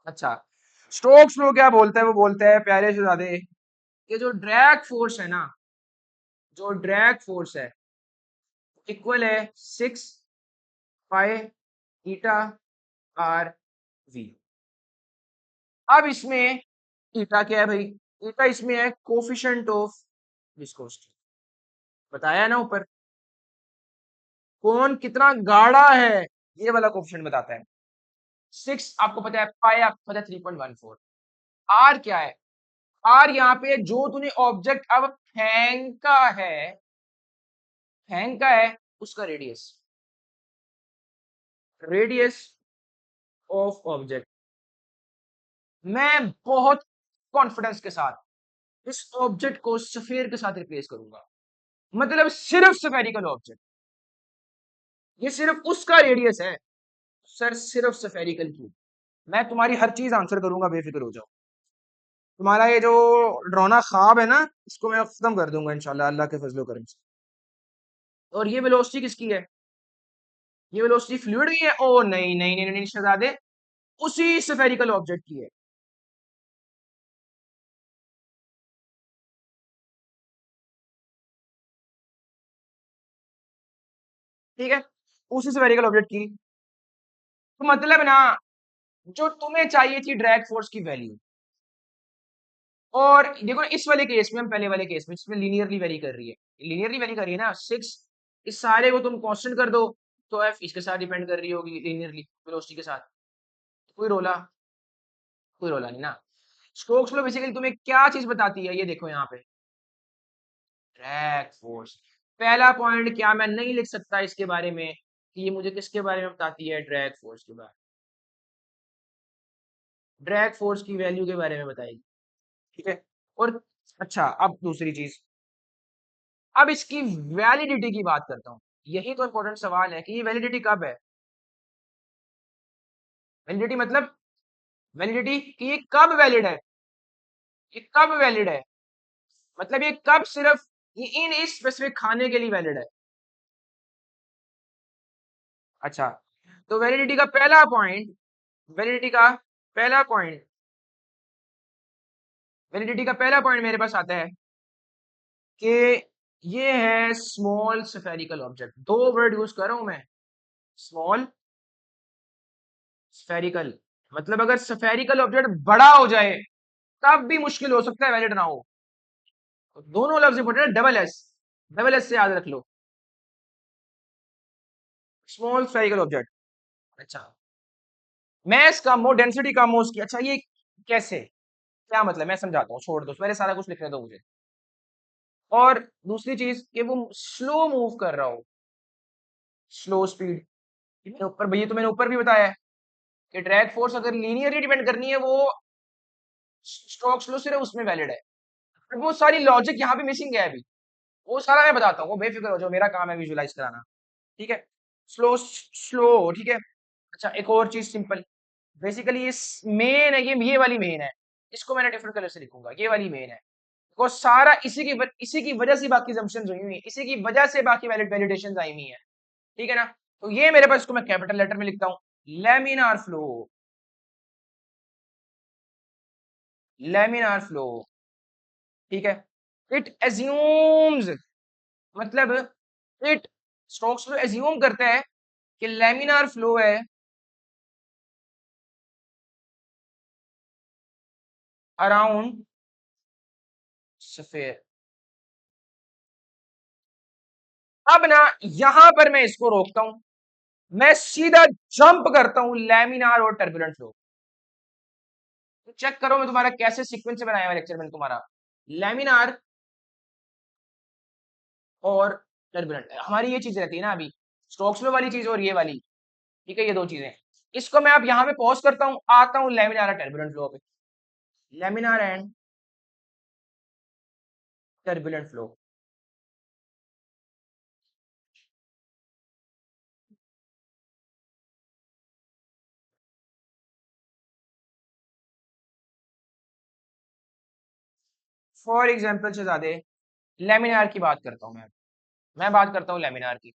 अच्छा, स्ट्रोक स्लो क्या बोलता है? वो बोलता है प्यारे शहजादे कि जो ड्रैग फोर्स है ना, जो ड्रैग फोर्स है इक्वल है 6 पाई ईटा आर वी। अब इसमें ईटा क्या है भाई? ईटा इसमें है कोफिशिएंट ऑफ विस्कोसिटी, बताया है ना ऊपर, कौन कितना गाढ़ा है ये वाला कोफिशिएंट बताता है। 6 आपको पता है, पाई आपको पता है 3.14। आर क्या है? आर यहाँ पे जो तूने ऑब्जेक्ट अब फेंका है, फेंका है उसका रेडियस, रेडियस ऑफ ऑब्जेक्ट। मैं बहुत कॉन्फिडेंस के साथ इस ऑब्जेक्ट को सफेयर के साथ रिप्लेस करूंगा, मतलब सिर्फ स्फेरिकल ऑब्जेक्ट, ये सिर्फ उसका रेडियस है सर, सिर्फ स्फेरिकल क्यूब। मैं तुम्हारी हर चीज आंसर करूंगा, बेफिक्र हो जाओ। तुम्हारा ये जो ड्रोना ख्वाब है ना, इसको मैं खत्म कर दूंगा इंशाल्लाह अल्लाह के फजलो करम से। और ये वेलोसिटी किसकी है? ये वेलोसिटी फ्लूइड की है? ओ नहीं नहीं नहीं नहीं शहजादे, उसी स्फेरिकल ऑब्जेक्ट की है। ठीक है, उसी स्फेरिकल ऑब्जेक्ट की। तो मतलब ना, जो तुम्हें चाहिए थी ड्रैग फोर्स की वैल्यू, और देखो इस वाले केस में, हम पहले वाले केस में इसमें लीनियरली वेरी कर रही है, लीनियरली वेरी कर रही है ना 6, इस सारे को तुम कांस्टेंट कर दो तो एफ इसके साथ डिपेंड कर रही होगी लीनियरली वेलोसिटी के साथ। कोई रोला, कोई रोला नहीं ना। स्टोक्स लॉ बेसिकली तुम्हें क्या चीज बताती है, ये देखो यहाँ पे, ड्रैग फोर्स। पहला पॉइंट क्या मैं नहीं लिख सकता इसके बारे में कि ये मुझे किसके बारे में बताती है? ड्रैग फोर्स के बारे, ड्रैग फोर्स की वैल्यू के बारे में बताएगी। ठीक है, और अच्छा अब दूसरी चीज, अब इसकी वैलिडिटी की बात करता हूं। यही तो इंपॉर्टेंट सवाल है कि ये वैलिडिटी कब है? वैलिडिटी मतलब, वैलिडिटी कि ये कब वैलिड है, ये कब वैलिड है, मतलब ये कब सिर्फ ये इन इस स्पेसिफिक खाने के लिए वैलिड है। अच्छा, तो वैलिडिटी का पहला पॉइंट, वैलिडिटी का पहला पॉइंट, वैलिडिटी का पहला पॉइंट मेरे पास आता है कि ये है स्मॉल स्फेरिकल ऑब्जेक्ट। दो वर्ड यूज कर रहा हूं मैं, स्मॉल स्फेरिकल, मतलब अगर स्फेरिकल ऑब्जेक्ट बड़ा हो जाए तब भी मुश्किल हो सकता है वैलिड ना हो। तो दोनों लफ्ज इंपॉर्टेंट है, डबल एस, डबल एस से याद रख लो, स्मॉल स्फेरिकल ऑब्जेक्ट। अच्छा, मैस कम हो, डेंसिटी कम हो उसकी। अच्छा ये कैसे, क्या मतलब, मैं समझाता हूँ, छोड़ दो पहले सारा कुछ लिखने दो मुझे। और दूसरी चीज कि वो स्लो मूव कर रहा हो, स्लो स्पीड, ऊपर भैया तो मैंने ऊपर भी बताया है कि ड्रैग फोर्स अगर लीनियरली डिपेंड करनी है वो स्ट्रोक स्लो सिर्फ उसमें वैलिड है। वो सारी लॉजिक यहाँ पे मिसिंग है अभी, वो सारा मैं बताता हूँ, वो बेफिक्र हो जाओ, मेरा काम है विजुलाइज कराना। ठीक है, स्लो स्लो, ठीक है। अच्छा एक और चीज सिंपल, बेसिकली इस मेन है, ये वाली मेन है, इसको मैंने डिफरेंट कलर से लिखूंगा, ये वाली मेन है, बिकॉज सारा इसी की वजह से बाकी assumptions हुई हुई है, इसी की वजह से बाकी वैलिडेशन आई हुई है। ठीक है ना, तो ये मेरे पास, इसको मैं कैपिटल लेटर में लिखता हूँ, लेमिनार फ्लो, लेमिनार फ्लो। ठीक है, इट एज्यूम्स, मतलब इट, स्टोक्स फ्लो एज्यूम करता है कि लेमिनार फ्लो है अराउंड स्फीयर। अब ना यहां पर मैं इसको रोकता हूं, मैं सीधा जंप करता हूं लेमिनार और टर्बुलेंट फ्लो। तो चेक करो मैं तुम्हारा कैसे सीक्वेंस से बनाया हुआ लेक्चर मैंने तुम्हारा, लेमिनार और टर्बुलेंट, हमारी ये चीज रहती है ना अभी, स्टोक्स फ्लो वाली चीज और ये वाली। ठीक है, ये दो चीजें, इसको मैं अब यहां पे पॉज करता हूं, आता हूं लेमिनार और टर्बुलेंट फ्लो पे, laminar and turbulent flow. For example शहजादे, लेमिनार की बात करता हूं मैं बात करता हूँ लेमिनार की।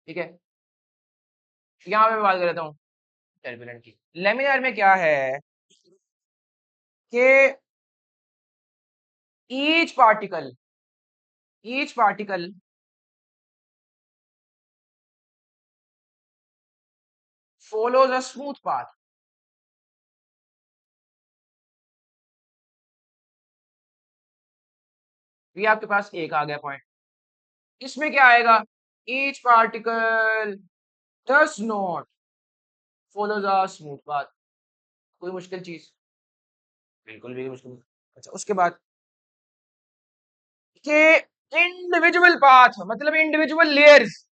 ठीक है, यहाँ पे मैं बात कर लेता हूँ टर्बुलेंट की। लेमिनार में क्या है कि each particle follows a smooth path। ये आपके पास एक आ गया पॉइंट। इसमें क्या आएगा, each particle does not follows a smooth path। कोई मुश्किल चीज, बिल्कुल भी मुश्किल नहीं। अच्छा, उसके बाद कि इंडिविजुअल पाथ मतलब individual layers,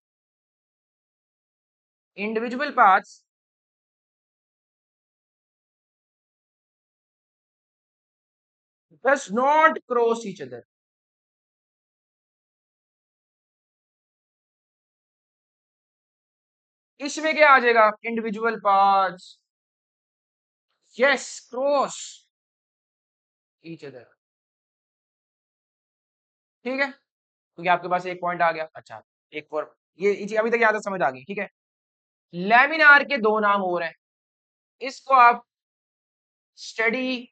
individual paths does not cross each other। इसमें क्या आ जाएगा, individual parts yes cross each other. ठीक है, क्योंकि आपके पास एक पॉइंट आ गया। अच्छा, एक और, ये चीज अभी तक याद समझ आ गई। ठीक है, लेमिनार के दो नाम और हैं, इसको आप स्टडी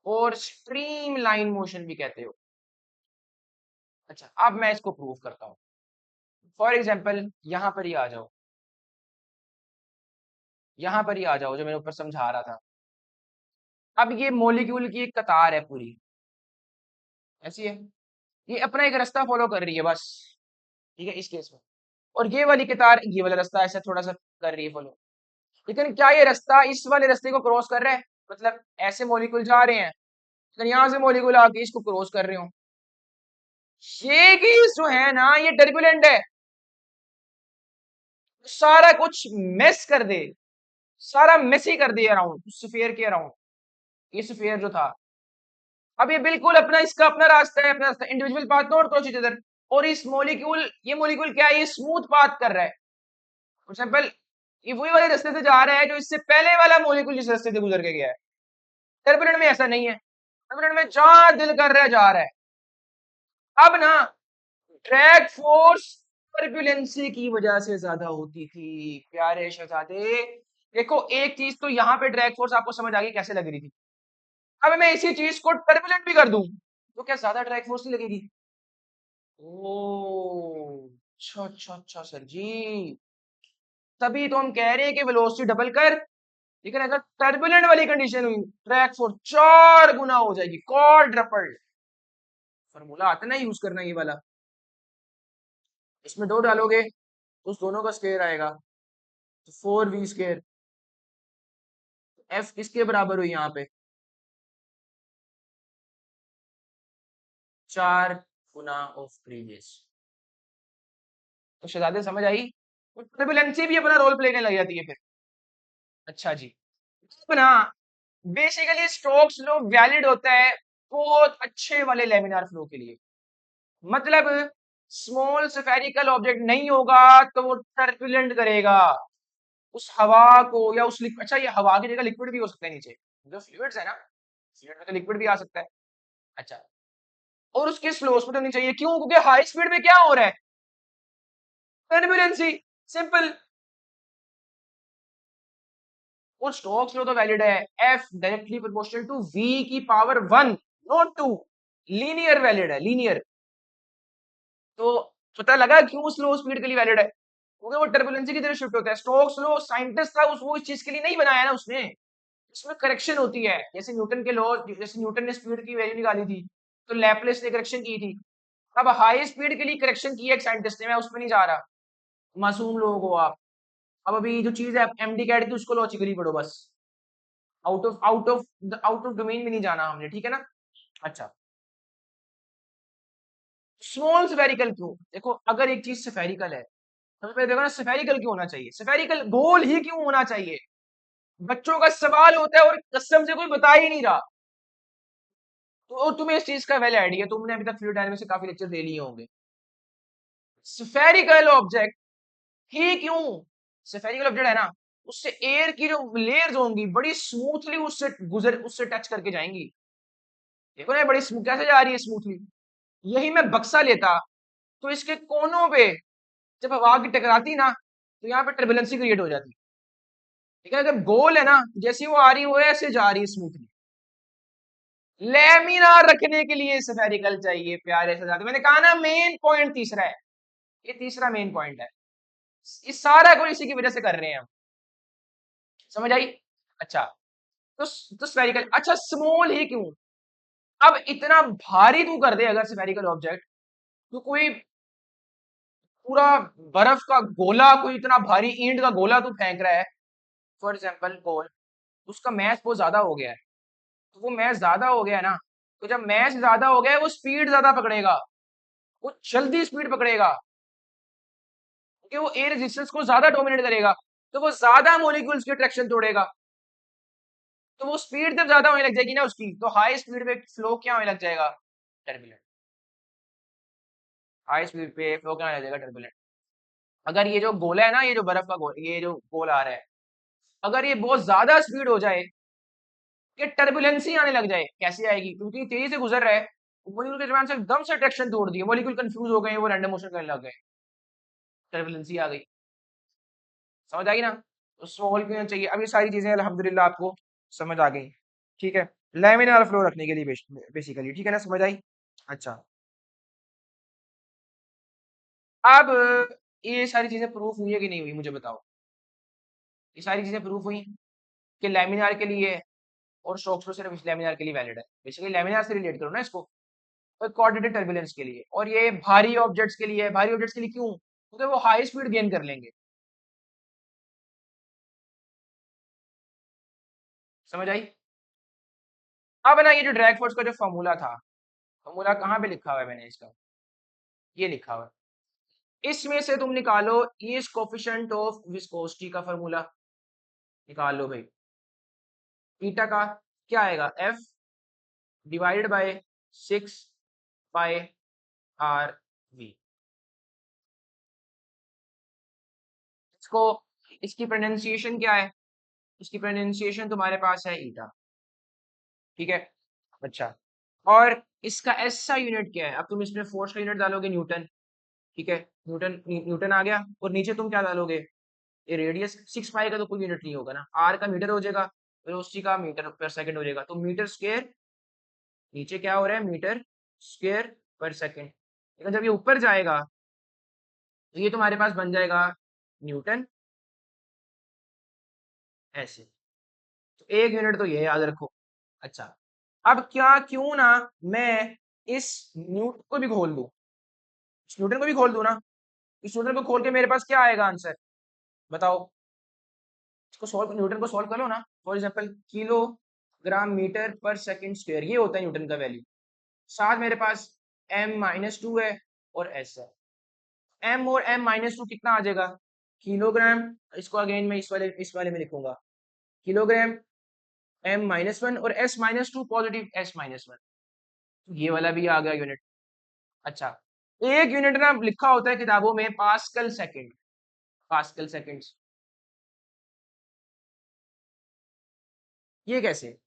और स्ट्रीम लाइन मोशन भी कहते हो। अच्छा, अब मैं इसको प्रूव करता हूं। फॉर एग्जाम्पल यहां पर ही आ जाओ, यहां पर ही आ जाओ जो मैंने ऊपर समझा रहा था। अब ये मॉलिक्यूल की एक कतार है पूरी, ऐसी है, ये अपना एक रास्ता फॉलो कर रही है बस। ठीक है, इस केस में, और ये वाली कतार ये वाला रास्ता ऐसा थोड़ा सा कर रही है फॉलो। लेकिन क्या ये रास्ता इस वाले रास्ते को क्रॉस कर रहा है, मतलब ऐसे मॉलिक्यूल जा रहे हैं, लेकिन यहाँ से मॉलिक्यूल आके इसको क्रॉस कर रहे हो। ये केस जो है ना, ये टर्बुलेंट है, सारा कुछ मेस कर दे, सारा मेसी कर दे अराउंड स्फीयर के अराउंड। ये स्फीयर जो था, अब ये बिल्कुल अपना इसका अपना रास्ता है, अपना रास्ता, individual path not cross each other. और इस मॉलिक्यूल, ये मॉलिक्यूल क्या है, ये स्मूथ पाथ कर रहा है। फॉर एग्जांपल ये वही वाले रास्ते से जा रहा है जो इससे पहले वाला मॉलिक्यूल जिस रास्ते से गुजर के गया है। टर्बुलेंट में ऐसा नहीं है, टर्बुलेंट में जहां दिल कर रहा है जा रहा है। अब ना, ड्रैग फोर्स टर्बुलेंसी की वजह से ज्यादा होती थी प्यारे शहजादे। देखो एक चीज तो यहाँ पे ड्रैग फोर्स आपको समझ आ गई कैसे लग रही थी। अब मैं इसी चीज को टर्बुलेंट भी कर दूं तो क्या ज्यादा ड्रैग फोर्स नहीं लगेगी? ओ, अच्छा अच्छा अच्छा सर जी, तभी तो हम कह रहे हैं कि वेलोसिटी डबल कर। लेकिन अगर टर्बुलेंट वाली कंडीशन हुई, ड्रैग फोर्स 4 गुना हो जाएगी, क्वाड्रपल। फॉर्मूला आता ना यूज करना ये वाला, इसमें दो डालोगे तो उस दोनों का स्क्वायर आएगा, तो 4v²। एफ किसके बराबर हुई यहाँ पे, 4 गुना ऑफ प्रीवियस। तो शहजादे समझ आई, तो टर्बुलेंसी भी अपना रोल प्ले करने लग जाती है फिर। अच्छा जी, अब ना बेसिकली स्टोक्स लॉ वैलिड होता है बहुत अच्छे वाले लेमिनार फ्लो के लिए। मतलब स्मॉल स्फेरिकल ऑब्जेक्ट नहीं होगा तो वो टर्बुलेंट करेगा उस हवा को, या उस अच्छा ये हवा की जगह लिक्विड भी हो सकता है नीचे, जो फ्लूइड्स है ना, फ्लूइड में तो लिक्विड भी आ सकता है। अच्छा, और उसकी स्लो स्पीड होनी चाहिए, क्यों? क्योंकि हाई स्पीड में क्या हो रहा है, टर्बुलेंसी, सिंपल। और स्टोक्स लॉ तो वैलिड है, F directly proportional to V की पावर 1, नॉट 2। लीनियर वैलिड है, लीनियर। तो पता लगा क्यों स्लो स्पीड के लिए वैलिड है, क्योंकि वो टर्बुलेंसी की तरफ शिफ्ट होता है। स्टोक्स लॉ साइंटिस्ट था वो इस चीज के लिए नहीं बनाया ना उसने, इसमें करेक्शन होती है। जैसे न्यूटन के लॉ, जैसे न्यूटन ने स्पीड की वैल्यू निकाली थी तो लैपलेस ने करेक्शन की थी। अब हाई स्पीड के लिए करेक्शन की है एक साइंटिस्ट ने, मैं उसमें नहीं जा रहा, मासूम लोगों को आप। अब अभी जो चीज है एमडी कैट की, उसको लॉजिकली पढ़ो बस, आउट ऑफ डोमेन में नहीं जाना हमने, ठीक है ना। अच्छा, स्मॉल स्फेरिकल क्यों, देखो अगर एक चीज स्फेरिकल है, सबसे पहले देखो ना स्फेरिकल क्यों होना चाहिए, स्फेरिकल गोल ही क्यों होना चाहिए। बच्चों का सवाल होता है और कसम से कोई बता ही नहीं रहा। तो तुम्हें इस चीज का वेल आइडिया, तुमने अभी तक फ्लूइड डायनामिक्स से काफी लेक्चर दे लिए होंगे। स्फेरिकल ऑब्जेक्ट ही क्यों, स्फेरिकल ऑब्जेक्ट है ना, उससे एयर की जो लेयर्स होंगी बड़ी स्मूथली उससे टच करके जाएंगी। देखो ना ये बड़ी स्मूथ कैसे जा रही है स्मूथली। यही मैं बक्सा लेता तो इसके कोनों पे जब हवा की टकराती ना तो यहाँ पे टर्बुलेंसी क्रिएट हो जाती। ठीक है जब गोल है ना जैसी वो आ रही है वो ऐसे जा रही है स्मूथली। लेमिनार रखने के लिए स्फेरिकल चाहिए प्यारे से ज्यादा। मैंने कहा ना मेन पॉइंट तीसरा है। ये तीसरा मेन पॉइंट है। इस सारा को इसी की वजह से कर रहे हैं हम। समझ आई। अच्छा तो स्फेरिकल अच्छा स्मॉल ही क्यों। अब इतना भारी तू कर दे अगर स्फेरिकल ऑब्जेक्ट तो कोई पूरा बर्फ का गोला कोई इतना भारी ईंट का गोला तू फेंक रहा है फॉर एग्जाम्पल गोल उसका मैस बहुत ज्यादा हो गया है। तो वो मैस ज्यादा हो गया है ना तो जब मैस ज्यादा हो गया है वो स्पीड ज्यादा पकड़ेगा। वो जल्दी स्पीड पकड़ेगा क्योंकि वो एयर रेजिस्टेंस को ज्यादा डोमिनेट करेगा। तो वो ज्यादा मोलिक्यूल्स की अट्रैक्शन तोड़ेगा। तो वो स्पीड जब ज्यादा होने लग जाएगी ना उसकी तो हाई स्पीड पे फ्लो क्या होने लग जाएगा टर्बुलेंट। हाई स्पीड पे फ्लो क्या होने लग जाएगा टर्बुलेंट। अगर ये जो गोला है ना ये जो बर्फ का गोल ये जो गोल आ रहा है अगर ये बहुत ज्यादा स्पीड हो जाए कि टर्बुलेंसी आने लग जाए कैसे आएगी क्योंकि तेजी से गुजर रहा है मोलिक्यूल के दरमियान से एकदम से अट्रैक्शन तोड़ दी मोलिक्यूल कंफ्यूज हो गए वो रैंडम मोशन करने लग गए टर्बुलेंसी आ गई। समझ आ गई ना। तो स्मॉल क्यों चाहिए अब ये सारी चीजें अल्हम्दुलिल्लाह आपको समझ आ गई। ठीक है लैमिनार फ्लो रखने के लिए बेसिकली ठीक है ना समझ आई। अच्छा अब ये सारी चीजें प्रूफ हुई है कि नहीं हुई मुझे बताओ। ये सारी चीजें प्रूफ हुई कि लैमिनार के लिए और स्टोक्स लो सिर्फ लैमिनार के लिए वैलिड है। बेसिकली लैमिनार से रिलेट करो ना इसको और कोऑर्डिनेटेड टर्बुलेंस के लिए और ये भारी ऑब्जेक्ट्स के लिए भारी ऑब्जेक्ट्स के लिए क्यों क्योंकि वो हाई स्पीड गेन कर लेंगे। समझ आई। अब ना ये जो ड्रैग फोर्स का जो फॉर्मूला था फॉर्मूला कहाँ पे लिखा हुआ है मैंने इसका ये लिखा हुआ है। इसमें से तुम निकालो इज कोफिशिएंट ऑफ विस्कोसिटी का फॉर्मूला निकाल लो भाई। ईटा का क्या आएगा F divided by 6 by R V. इसको इसकी प्रोनाउंसिएशन क्या है। इसकी प्रोनाउंसिएशन तुम्हारे पास है ईटा। ठीक है। अच्छा और इसका ऐसा यूनिट क्या है अब तुम इसमें फोर्स का यूनिट डालोगे न्यूटन। ठीक है न्यूटन आ गया और नीचे तुम क्या डालोगे ये रेडियस 6 पाई का तो कोई यूनिट नहीं होगा ना आर का मीटर हो जाएगा वेलोसिटी का मीटर पर सेकंड हो जाएगा तो मीटर स्क्वायर नीचे क्या हो रहा है मीटर स्क्वायर पर सेकंड। लेकिन जब ये ऊपर जाएगा तो ये तुम्हारे पास बन जाएगा न्यूटन ऐसे। तो एक यूनिट तो ये याद रखो। अच्छा अब क्या क्यों ना मैं इस न्यूटन को भी खोल दूं इस न्यूटन को भी खोल दूं ना। इस न्यूटन को खोल के मेरे पास क्या आएगा आंसर बताओ। इसको सॉल्व न्यूटन को सॉल्व करो ना फॉर एग्जांपल किलोग्राम मीटर पर सेकंड स्क्वायर ये होता है न्यूटन का वैल्यू। साथ मेरे पास m-2 है और s है। m और m-2 कितना आ जाएगा किलोग्राम। इसको अगेन मैं इस वाले में लिखूंगा किलोग्राम m-1 और s-2 पॉजिटिव s-1 तो ये वाला भी आ गया यूनिट। अच्छा एक यूनिट ना लिखा होता है किताबों में पास्कल सेकंड पास्कल सेकंड्स। ये कैसे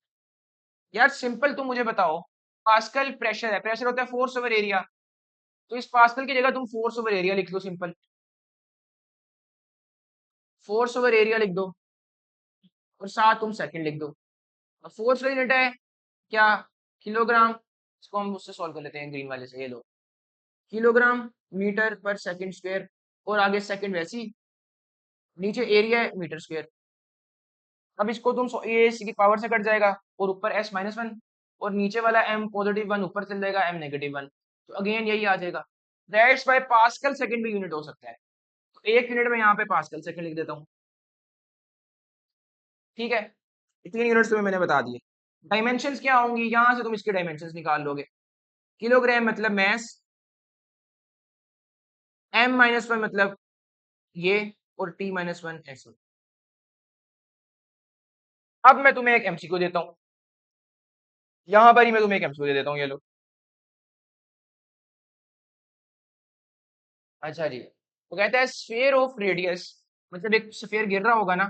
यार सिंपल तुम मुझे बताओ। पास्कल प्रेशर है प्रेशर होता है फोर्स ओवर एरिया। तो इस पास्कल की जगह तुम फोर्स ओवर एरिया लिख दो सिंपल। फोर्स ओवर एरिया लिख दो और साथ तुम सेकंड लिख दो। और फोर्स का यूनिट है क्या किलोग्राम। इसको हम उससे सॉल्व कर लेते हैं ग्रीन वाले से ये लो किलोग्राम मीटर पर सेकंड स्क्वायर और आगे सेकंड वैसी नीचे एरिया है मीटर स्क्वायर। अब इसको तुम ये की पावर से कट जाएगा और ऊपर s-1 और नीचे वाला m पॉजिटिव 1 ऊपर चल जाएगा m नेगेटिव 1 तो अगेन यही आ जाएगा। दैट्स वाई पास्कल सेकंड भी यूनिट हो सकता है। तो एक यूनिट में यहाँ पे पास्कल सेकंड लिख देता हूँ। ठीक है इतनी यूनिट्स तुम्हें मैंने बता दिए। डायमेंशंस क्या होंगी यहां से तुम इसके डायमेंशंस निकाल लोगे। किलोग्राम मतलब मैस m-1 मतलब ये और t-1 ऐसे। अब मैं तुम्हें एक एमसीक्यू देता हूँ। यहां पर ही मैं तुम्हें एक एमसीक्यू दे देता हूँ ये लो। अच्छा जी वो कहता है स्फीयर ऑफ रेडियस मतलब एक स्फीयर गिर रहा होगा ना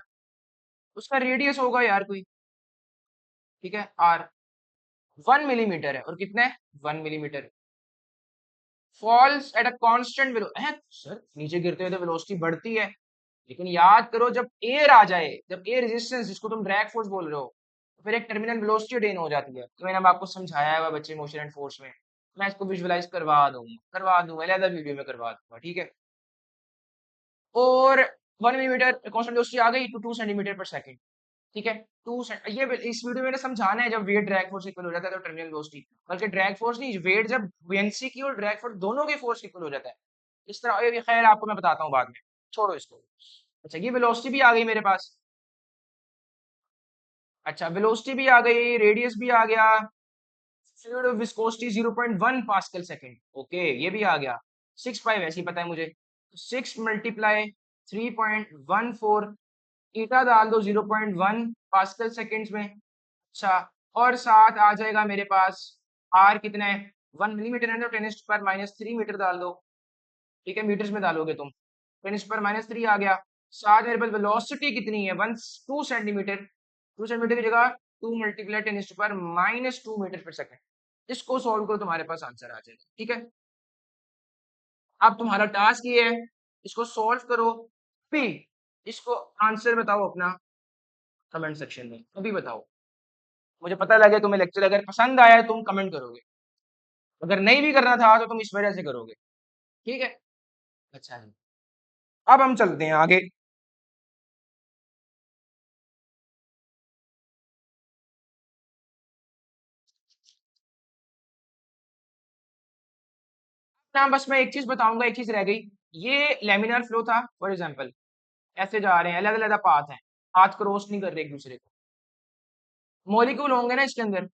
उसका रेडियस होगा यार कोई, ठीक है, आर 1 मिलीमीटर है, और कितना है 1 millimeter. Falls at a constant है सर, नीचे गिरते हुए तो वेलोसिटी बढ़ती है, लेकिन याद करो जब एयर आ जाए, जब एयर रेजिस्टेंस जिसको तुम ड्रैग फोर्स बोल रहे हो, तो फिर एक टर्मिनल वेलोसिटी अटेन हो जाती है। तो मैंने अब आपको समझाया हुआ बच्चे मोशन एंड फोर्स में, मैं इसको विजुअलाइज करवा दूंगा अलग वीडियो में करवा दूंगा, ठीक है। और 1 मिलीमीटर कांस्टेंट वेलोसिटी आ गई टू 2 सेंटीमीटर पर सेकंड, ठीक है। ये इस वीडियो में समझाना है जब वेट ड्रैग फोर्स इक्वल हो जाता है तो टर्मिनल वेलोसिटी, बल्कि ड्रैग फोर्स नहीं, वेट जब बुयंसी की और ड्रैग फोर्स दोनों की फोर्स इक्वल हो जाता है, इस तरह ये खैर आपको मैं बताता हूँ बाद में, छोड़ो इसको। अच्छा ये वेलोसिटी भी आ गई मेरे पास, अच्छा वेलोसिटी भी आ गई, रेडियस भी आ गया, fluid viscosity 0.1 pascal second, okay ये भी आ गया। 6 पाई वैसे ही पता है मुझे, 6 × 3.14 ईटा डाल दो 0.1 पास्कल सेकंड्स में, अच्छा। और साथ आ जाएगा मेरे पास आर कितना है 1 मिलीमीटर है, तो 10⁻³ मीटर डाल दो, ठीक है, मीटर्स में डालोगे तुम, 10⁻³ आ गया। साथ मेरे पास वेलोसिटी कितनी है 2 सेंटीमीटर, 2 सेंटीमीटर की जगह 2 × 10⁻² मीटर पर सेकंड। इसको सॉल्व करो तुम्हारे पास आंसर आ जाएगा, ठीक है। अब तुम्हारा टास्क ये है, इसको सॉल्व करो, फिर इसको आंसर बताओ अपना कमेंट सेक्शन में, अभी बताओ, मुझे पता लगे तुम्हें लेक्चर अगर पसंद आया तुम कमेंट करोगे, अगर नहीं भी करना था तो तुम इस वजह से करोगे, ठीक है। अच्छा जी, अब हम चलते हैं आगे। ना बस मैं एक चीज बताऊंगा, एक चीज रह गई, ये लेमिनार फ्लो था फॉर एग्जांपल, ऐसे जा रहे हैं, अलग अलग पाथ हैं, हाथ क्रॉस नहीं कर रहे एक दूसरे को, मॉलिक्यूल होंगे ना इसके अंदर,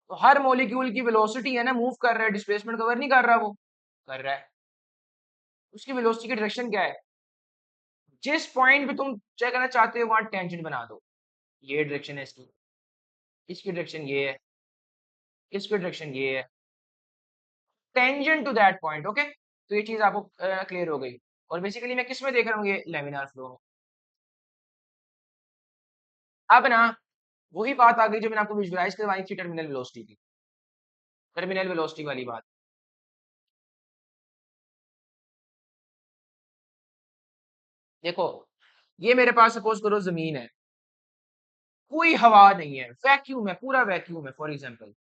तो हर मॉलिक्यूल की वेलोसिटी है ना, मूव कर रहा है, डिस्प्लेसमेंट कवर नहीं कर रहा, वो कर रहा है, उसकी वेलोसिटी की डायरेक्शन क्या है, जिस पॉइंट पे तुम चेक करना चाहते हो वहां टेंजेंट बना दो, ये डायरेक्शन है इसकी, इसकी डायरेक्शन ये है, इसकी डायरेक्शन ये है, tangent to that point, okay. तो ये चीज आपको क्लियर हो गई। और बेसिकली मैं किस में देख रहा हूँ, ये लेमिनार फ्लो में। अब ना वही बात आ गई जो मैंने आपको विजुअलाइज करवाई थी टर्मिनल वेलोसिटी की, टर्मिनल वेलोसिटी वाली बात। देखो ये मेरे पास सपोज करो जमीन है, कोई हवा नहीं है, वैक्यूम है, पूरा वैक्यूम है फॉर एग्जांपल,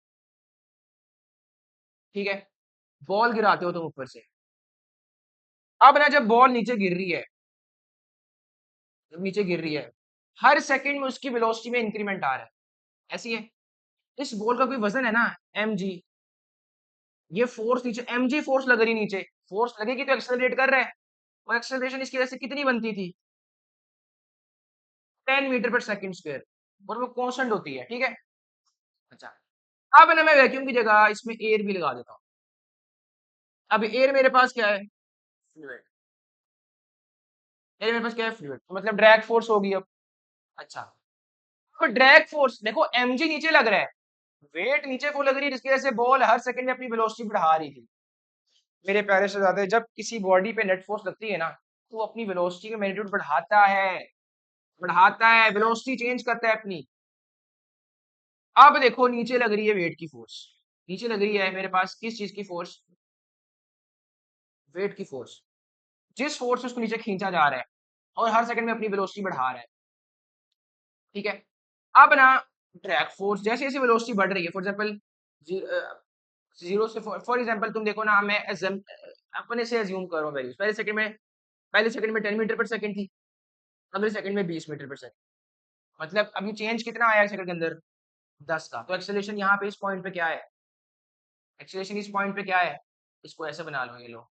ठीक है। बॉल गिराते हो तुम ऊपर से, अब ना जब बॉल नीचे गिर रही है, जब नीचे गिर रही है, हर सेकंड में उसकी वेलोसिटी में इंक्रीमेंट आ रहा है, ऐसी है। इस बॉल का कोई वजन है ना, एम जी, ये फोर्स नीचे एम जी फोर्स लग रही नीचे, फोर्स लगेगी तो एक्सेलरेट कर रहा है, और एक्सेलरेशन इसकी वजह से कितनी बनती थी 10 मीटर पर सेकंड स्क्वायर, और वो कांस्टेंट होती है, ठीक है। अच्छा अब ना मैं वैक्यूम की जगह इसमें एयर भी लगा देता हूँ, अब एयर मेरे पास क्या है फ्लूइड, एयर मेरे पास क्या है फ्लूइड, तो मतलब ड्रैग फोर्स होगी अब। अच्छा तो ड्रैग फोर्स देखो mg नीचे लग रहा है, वेट नीचे को लग रही है, जिसकी वजह से बॉल हर सेकंड में अपनी वेलोसिटी बढ़ा रही थी। मेरे प्यारे शहजादे, जब किसी बॉडी पे नेट फोर्स लगती है ना, तो वो अपनी वेलोसिटी का मैग्नीट्यूड बढ़ाता है, बढ़ाता है, वेलोसिटी चेंज करता है अपनी। अब देखो नीचे लग रही है वेट की फोर्स, नीचे लग रही है मेरे पास किस चीज की फोर्स, वेट की फोर्स, जिस फोर्स से उसको नीचे खींचा जा रहा है, और हर सेकंड में अपनी वेलोसिटी बढ़ा रहा है, ठीक है। अब ना ड्रैग फोर्स जैसे जैसे वेलोसिटी बढ़ रही है, फॉर एग्जांपल जीरो से फॉर एग्जांपल तुम देखो ना, मैं अपने से अज्यूम कर रहा हूँ वैल्यूज, पहले सेकंड में 10 मीटर पर सेकंड थी, अगले सेकंड में 20 मीटर पर सेकंड, मतलब अभी चेंज कितना आया सेकंड के अंदर 10 का, तो एक्सेलरेशन यहाँ पे इस पॉइंट पे क्या है, एक्सेलरेशन इस पॉइंट पे क्या है, इसको ऐसे बना लो, ये लो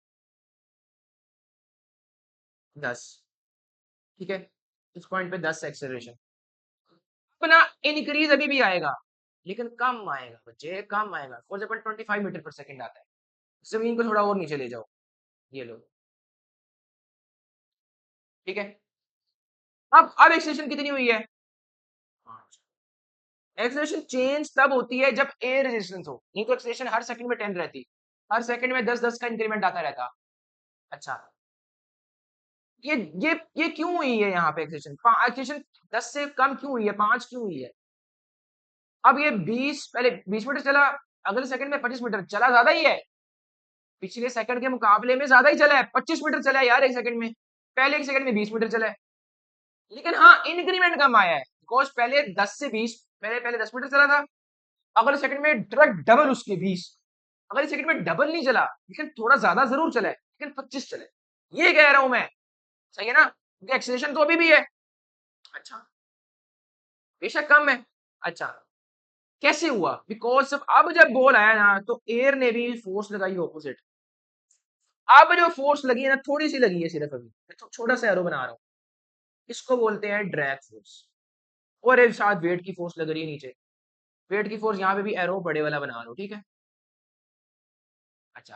10, ठीक है, इस पॉइंट पे 10 एक्सेलरेशन। अपना इनक्रीज अभी भी आएगा, लेकिन कम आएगा बच्चे, कम आएगा, फॉर एग्जांपल 25 मीटर पर सेकंड आता है, जमीन को थोड़ा और नीचे ले जाओ, ये लो, ठीक है। अब एक्सेलरेशन कितनी हुई है 5, एक्सेलरेशन चेंज तब होती है जब एयर रेजिस्टेंस हो, नहीं तो एक्सेलरेशन हर सेकंड में 10 रहती, हर सेकंड में 10 10 का इंक्रीमेंट आता रहता। अच्छा ये ये ये क्यों हुई है यहाँ पे एक्सेशन? एक्सेशन 10 से कम क्यों हुई है, 5 क्यों हुई है? अब ये 20 पहले 20 मीटर चला, अगले सेकंड में 25 मीटर चला, ज्यादा ही है पिछले सेकंड के मुकाबले में, ज्यादा ही चला है, 25 मीटर चला है यार एक सेकंड में, पहले एक सेकंड में 20 मीटर चला है। लेकिन हाँ, इंक्रीमेंट कम आया है, बिकॉज पहले 10 से 20, पहले पहले 10 मीटर चला था, अगले सेकंड में डायरेक्ट डबल उसके 20, अगले सेकंड में डबल नहीं चला, लेकिन थोड़ा ज्यादा जरूर चला है, लेकिन 25 चले, ये कह रहा हूं मैं। सही है ना, क्योंकि एक्सेलरेशन तो अभी भी है। अच्छा, बेशक कम है। अच्छा, कैसे हुआ? बिकॉज अब जब बॉल आया ना, तो एयर ने भी फोर्स लगाई ऑपोजिट। अब जो फोर्स लगी है ना, थोड़ी सी लगी है सिर्फ, अभी मैं छोटा सा एरो बना रहा हूँ, इसको बोलते हैं ड्रैग फोर्स। और एक साथ वेट की फोर्स लग रही है नीचे, वेट की फोर्स यहाँ पे भी एरो बड़े वाला बना रहा हूँ, ठीक है। अच्छा,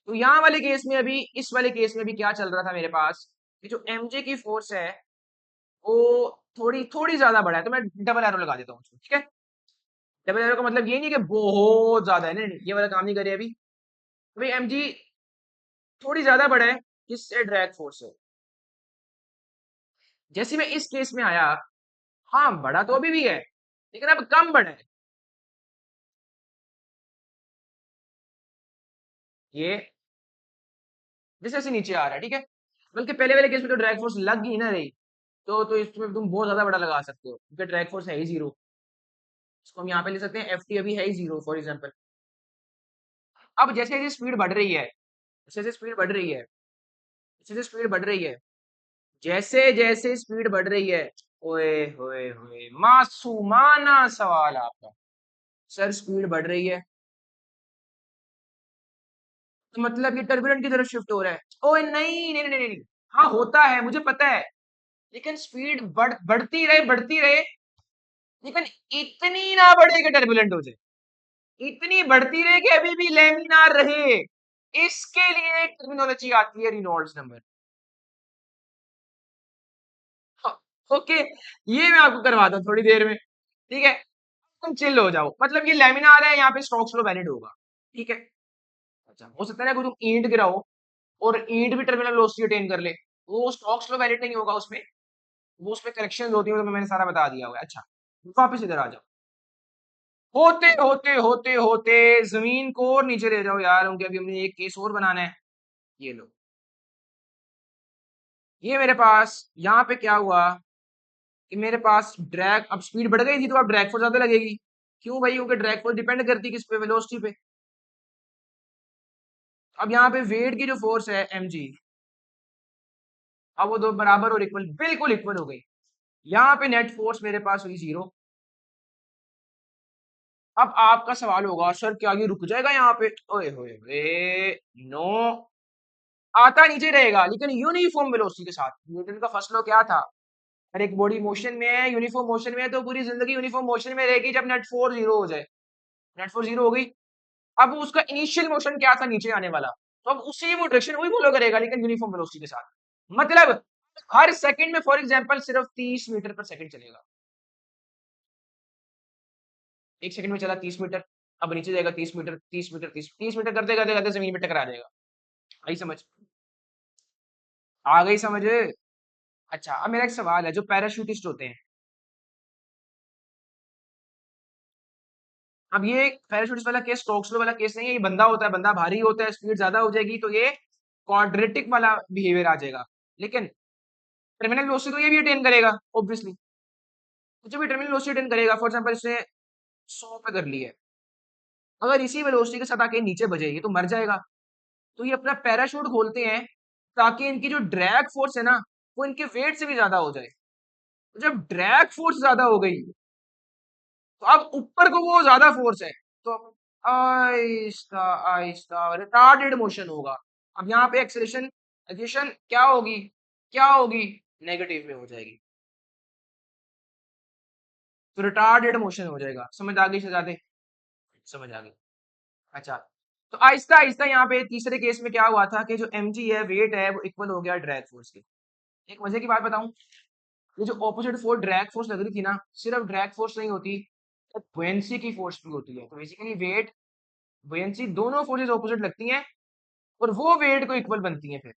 तो यहाँ वाले केस में अभी, इस वाले केस में भी क्या चल रहा था मेरे पास, कि जो mj की फोर्स है वो थोड़ी थोड़ी ज्यादा बड़ा है, तो मैं डबल एरो लगा देता हूँ उसको, ठीक है। डबल एरो का मतलब ये नहीं कि बहुत ज्यादा है, नहीं नहीं, ये वाला काम नहीं करे अभी। अभी mg थोड़ी ज्यादा बड़ा है, किससे? ड्रैग फोर्स से। जैसे मैं इस केस में आया, हाँ बड़ा तो अभी भी है, लेकिन अब कम बड़ा है। ये जैसे जैसे नीचे आ रहा है, ठीक है। बल्कि पहले वाले केस में तो ड्रैग फोर्स लग ही ना रही, तो इसमें तुम बहुत ज्यादा बड़ा लगा सकते हो, क्योंकि ड्रैग फोर्स है ही जीरो। इसको हम यहाँ पे ले सकते हैं, एफ टी अभी है ही जीरो फॉर एग्जाम्पल। अब जैसे जैसे स्पीड बढ़ रही है, जैसे जैसे स्पीड बढ़ रही है, जैसे जैसे स्पीड बढ़ रही है, जैसे जैसे स्पीड बढ़ रही है, ओए होए होए, मासूमाना सवाल आपका। सर स्पीड बढ़ रही है, तो मतलब ये टर्बुलेंट की तरफ शिफ्ट हो रहा है? ओए नहीं नहीं नहीं नहीं नहीं। हाँ होता है, मुझे पता है, लेकिन स्पीड बढ़ती रहे, लेकिन इतनी ना बढ़े कि टर्बुलेंट हो जाए, इतनी बढ़ती रहे कि अभी भी लेमिनार रहे। इसके लिए एक टर्मिनोलॉजी आती है, रिनॉल्ड्स नंबर। ओके, ये मैं आपको करवाता हूँ थोड़ी देर में, ठीक है। तुम चिल हो जाओ, मतलब ये लेमिनार है, यहाँ पे स्टोक्स लॉ वैलिड होगा, ठीक है। अच्छा, हो सकता है ना कोई तुम ईंट गिराओ और ईंट भी टर्मिनल वेलोसिटी अटेन कर ले, वो स्टोक्स लॉ वैलिड नहीं होगा उसमें, वो उसमें करेक्शन होती है, तो मैंने सारा बता दिया हुआ है। अच्छा, वापस इधर आ जाओ। होते होते होते होते जमीन को और नीचे ले जाओ यार, क्योंकि अभी हमने एक केस और बनाना है। ये लो, ये मेरे पास यहाँ पे क्या हुआ, कि मेरे पास ड्रैग, अब स्पीड बढ़ गई थी, तो अब ड्रैग फोर्स ज्यादा लगेगी। क्यों भाई? क्योंकि ड्रैग फोर्स डिपेंड करती है किस पे? वेलोसिटी पे। अब यहाँ पे वेट की जो फोर्स है mg, अब वो दो बराबर और इक्वल, बिल्कुल इक्वल हो गई। यहाँ पे नेट फोर्स मेरे पास हुई जीरो। अब आपका सवाल होगा, सर क्या ये रुक जाएगा यहाँ पे? ओए होए होए, नो, आता नीचे रहेगा, लेकिन यूनिफॉर्म वेलोसिटी के साथ। न्यूटन का फर्स्ट लॉ क्या था? हर एक बॉडी मोशन में है, यूनिफॉर्म मोशन में है, तो पूरी जिंदगी यूनिफॉर्म मोशन में रहेगी जब नेट फोर्स जीरो हो जाए। नेट फोर्स जीरो हो गई, अब उसका इनिशियल मोशन क्या था? नीचे आने वाला, तो अब उसी वो डायरेक्शन वही फॉलो करेगा, लेकिन यूनिफॉर्म वेलोसिटी के साथ। मतलब हर सेकंड में फॉर एग्जांपल सिर्फ 30 मीटर पर सेकंड चलेगा। एक सेकंड में चला 30 मीटर, अब नीचे जाएगा 30 मीटर, 30 मीटर, 30 मीटर करते करते करते जमीन में टकरा जाएगा। आई समझ? आ गई समझ? अच्छा, अब मेरा एक सवाल है, जो पैराशूटिस्ट होते हैं, अब ये पैराशूटिस्ट वाला केस स्टोक्स लो वाला केस नहीं है, ये बंदा होता है, बंदा भारी होता है, स्पीड ज्यादा हो जाएगी, तो ये क्वाड्रेटिक वाला बिहेवियर आ जाएगा। लेकिन टर्मिनल वेलोसिटी तो ये भी अटेन करेगा ऑब्वियसली, तो जब ये टर्मिनल वेलोसिटी अटेन करेगा, फॉर एग्जांपल इसने 100 पे कर ली है, अगर इसी वेलोसिटी के साथ आके नीचे बजे, ये तो मर जाएगा। तो ये अपना पैराशूट खोलते हैं, ताकि इनकी जो ड्रैग फोर्स है ना, वो इनके वेट से भी ज्यादा हो जाए। तो जब ड्रैग फोर्स ज्यादा हो गई, तो अब ऊपर को वो ज्यादा फोर्स है, तो आहिस्ता आहिस्ता रिटार्डेड मोशन होगा। अब यहाँ पे एक्सेलेरेशन, एक्सेलेरेशन क्या होगी? क्या होगी? नेगेटिव में हो जाएगी, तो रिटार्डेड मोशन हो जाएगा। समझ आ गई शहजादे? समझ आ गई। अच्छा, तो आहिस्ता आहिस्ता यहाँ पे तीसरे केस में क्या हुआ था, कि जो mg है, वेट है, वो इक्वल हो गया ड्रैग फोर्स के। एक मजे की बात बताऊं, ये जो ऑपोजिट फोर्स ड्रैग फोर्स लग रही थी ना, सिर्फ ड्रैग फोर्स नहीं होती, बुयंसी की फोर्स भी होती है। तो बेसिकली वेट, बुयंसी, दोनों फोर्सेस ऑपोजिट लगती हैं, और वो वेट को इक्वल बनती हैं फिर।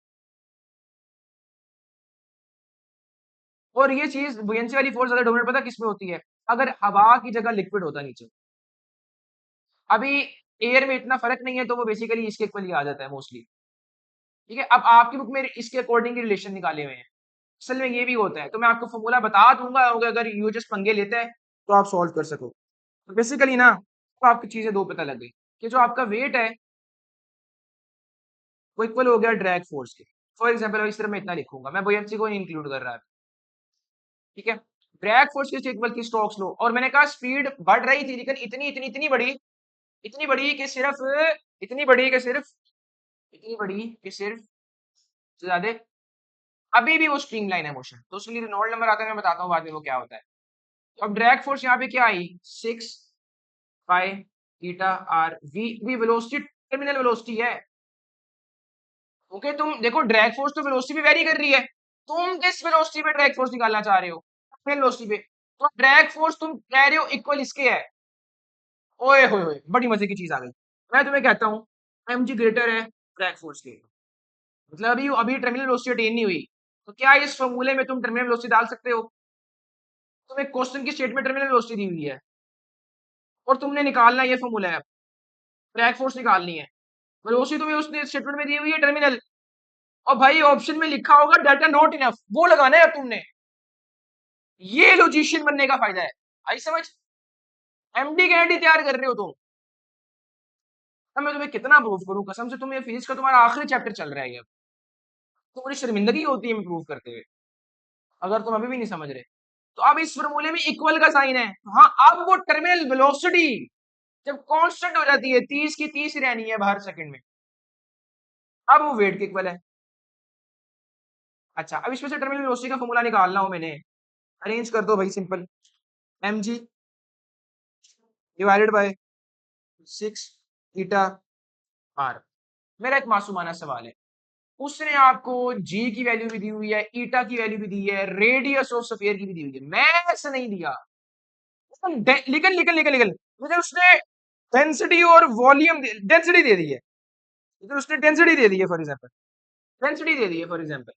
और ये चीज बुयंसी वाली फोर्स ज्यादा डोमिनेट पता किसमें होती है? अगर हवा की जगह लिक्विड होता नीचे। अभी एयर में इतना फर्क नहीं है तो वो बेसिकली इसके इक्वल ही आ जाता है मोस्टली। ठीक है, अब आपकी बुक में इसके अकॉर्डिंग ही रिलेशन निकाले हुए हैं। असल में ये भी होता है, तो मैं आपको फॉर्मूला बता दूंगा, अगर यू जस्ट पंगे लेते हैं तो आप सॉल्व कर सको। तो बेसिकली ना, तो आपकी चीजें दो पता लग गई कि जो आपका वेट है वो इक्वल हो गया ड्रैग फोर्स के। फॉर एग्जाम्पल इस तरह मैं इतना लिखूंगा, मैं बुयंसी को इंक्लूड कर रहा है। ठीक है, ड्रैग फोर्स किसके इक्वल थी? Stokes law. और मैंने कहा स्पीड बढ़ रही थी लेकिन इतनी इतनी इतनी बड़ी, इतनी बड़ी कि सिर्फ, इतनी बड़ी कि सिर्फ, इतनी बड़ी कि सिर्फ ज्यादा, अभी भी वो स्ट्रीमलाइन है मोशन, तो उसके लिए रेनॉल्ड नंबर आता है, मैं बताता हूँ बाद में वो क्या होता है। तो अब ड्रैग फोर्स यहाँ पे क्या आई? 6 pi theta r v. V velocity, terminal velocity है। ओके, तुम देखो ड्रैग फोर्स तो वेलोसिटी पे वेरी कर रही है, तुम किस वेलोसिटी पे ड्रैग फोर्स निकालना चाह रहे हो? टर्मिनल वेलोसिटी पे। तो ड्रैग फोर्स तुम कह रहे हो इक्वल इसके है। ओए होए होए, बड़ी मजे की चीज आ गई। मैं तुम्हें कहता हूँ एम जी ग्रेटर है ड्रैग फोर्स के, मतलब अभी अभी टर्मिनल वेलोसिटी अटेन नहीं हुई, तो क्या इस फॉर्मूले में तुम टर्मिनल वेलोसिटी डाल सकते हो? तुम्हें क्वेश्चन की स्टेटमेंट टर्मिनल वेलोसिटी दी हुई है और तुमने निकालना ये फॉर्मूला है, ड्रैग फोर्स निकालनी है। वेलोसिटी तुम्हें उसने स्टेटमेंट में दी हुई है टर्मिनल, और भाई ऑप्शन में लिखा होगा डेल्टा नॉट इनफ, वो लगाना है अब तुमने। ये लॉजिशियन बनने का फायदा है, आई समझ? एमडी कैंडी तैयार कर रहे हो तुम। अब मैं तुम्हें कितना प्रूफ करूं, कसम से। तुम ये फिजिक्स का तुम्हारा आखिरी चैप्टर चल रहा है ये, तुम्हारी शर्मिंदगी होती है इम्प्रूव करते हुए, अगर तुम अभी भी नहीं समझ रहे। तो अब इस फॉर्मूले में इक्वल का साइन है, हाँ अब वो टर्मिनल वेलोसिटी जब कांस्टेंट हो जाती है, 30 की 30 रहनी है हर सेकंड में, अब वो वेट के इक्वल है। अच्छा, अब इसमें से टर्मिनल वेलोसिटी का फॉर्मूला निकालना हो मैंने, अरेंज कर दो भाई, simple. M g divided by 6 theta r. मेरा एक मासूमाना सवाल है, उसने आपको जी की वैल्यू भी दी हुई है, ईटा की वैल्यू भी दी है, रेडियस ऑफ स्फीयर की भी दी हुई है, मैथ्स नहीं दिया। लिखन लिखन लिखन लिखन मुझे उसने डेंसिटी और वॉल्यूम, डेंसिटी दे दी है, इधर उसने डेंसिटी दे दी है फॉर एग्जांपल, डेंसिटी दे दी है फॉर एग्जांपल।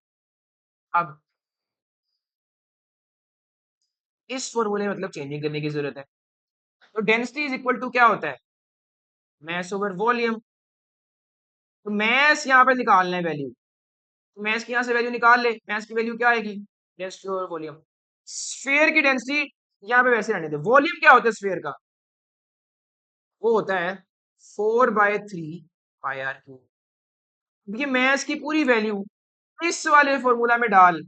अब इस फॉर्मूले में मतलब चेंजिंग करने की जरूरत है। तो डेंसिटी इज इक्वल टू क्या होता है? Mass over volume. तो मैस यहाँ पे निकालना है वैल्यू, तो मैस की यहाँ से वैल्यू निकाल ले, मैस की वैल्यू क्या आएगी? Density over volume. स्फीयर की डेंसिटी यहाँ पे वैसे रहने दे। वॉल्यूम क्या होता है स्फीयर का? वो होता है 4/3 पाई आर क्यूब। ये मैस की पूरी वैल्यू इस वाले फॉर्मूला में डाल,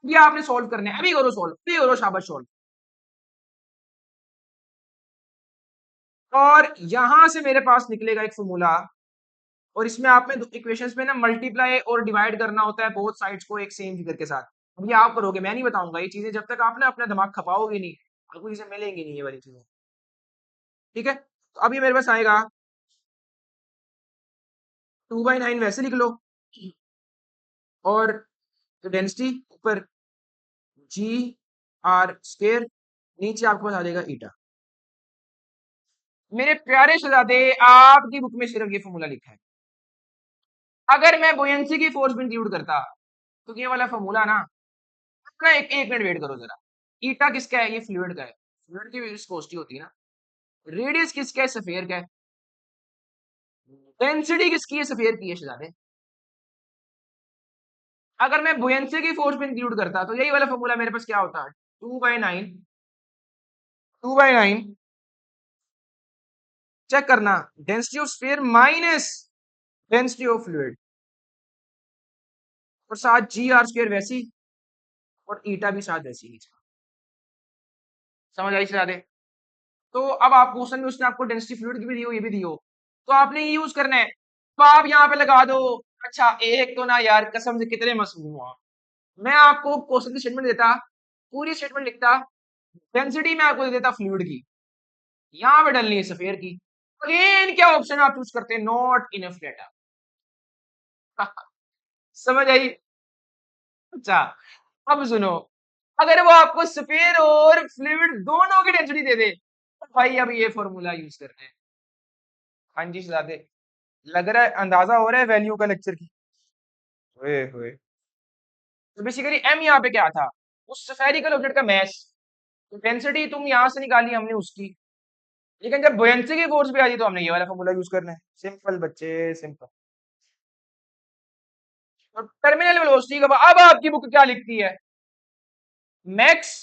ये आपने सॉल्व करना है, अभी करो सॉल्व, अभी करो, शाबाश सॉल्व। और यहां से मेरे पास निकलेगा एक फॉर्मूला, और इसमें आप में इक्वेशंस में ना मल्टीप्लाई और डिवाइड करना होता है बोथ साइड्स को एक सेम फिगर के साथ। अब ये आप करोगे, मैं नहीं बताऊंगा ये चीजें, जब तक आप ना अपना दिमाग खपाओगे नहीं आपको चीजें मिलेंगी नहीं ये वाली चीजें। ठीक है, तो अब ये मेरे पास आएगा 2/9 वैसे लिख लो, और तो डेंसिटी ऊपर जी आर स्क्वायर, नीचे आपके पास आ जाएगा ईटा। मेरे प्यारे शहजादे, आपकी बुक में सिर्फ ये फॉर्मूला लिखा है। अगर मैं बुयंसी की फोर्स भी इंक्लूड करता तो ये वाला फॉर्मूला ना, अपना एक मिनट वेट करो जरा। ईटा किसका है? ये फ्लूइड का है, फ्लूइड की विस्कोसिटी होती है ना। रेडियस किसका है? स्फीयर का है। डेंसिटी किसकी है? स्फीयर की है शहजादे। अगर मैं बुयंसी की फोर्स भी इंक्लूड करता तो यही वाला फॉर्मूला मेरे पास क्या होता? 2/9, 2/9, चेक करना, density of sphere minus density of fluid, और साथ जी आर स्क्वायर वैसी, और ईटा भी साथ वैसी ही। समझ आई शहजादे? तो अब आप क्वेश्चन में उसने आपको डेंसिटी फ्लूइड की भी दी हो, ये भी दी हो, तो आपने ये यूज करना है। तो आप यहाँ पे लगा दो। अच्छा एक तो ना यार, कसम से कितने मासूम हो आप। मैं आपको क्वेश्चन की स्टेटमेंट देता, पूरी स्टेटमेंट लिखता, डेंसिटी में आपको दे देता फ्लूइड की, यहाँ पे डलनी है स्फीयर की। अगेन क्या ऑप्शन आप चूज करते हैं? Not enough data. समझ आई? अच्छा, अब सुनो, अगर वो आपको स्फीयर और फ्लूइड दोनों की डेंसिटी दे दे तो भाई अब ये फॉर्मूला यूज करना है। हाँ जी शहजादे, लग रहा है अंदाजा हो रहा है वैल्यू का लेक्चर की। ओए होए, तो बेसिकली एम यहाँ पे क्या था? उस स्फेरिकल ऑब्जेक्ट का मास। तो डेंसिटी तुम यहां से निकाली हमने उसकी, लेकिन जब बुयंसी की फोर्स भी आ गई तो हमने ये वाला फॉर्मूला यूज करना है। सिंपल बच्चे, सिंपल। तो टर्मिनल वेलोसिटी का अब आपकी बुक क्या लिखती है? Max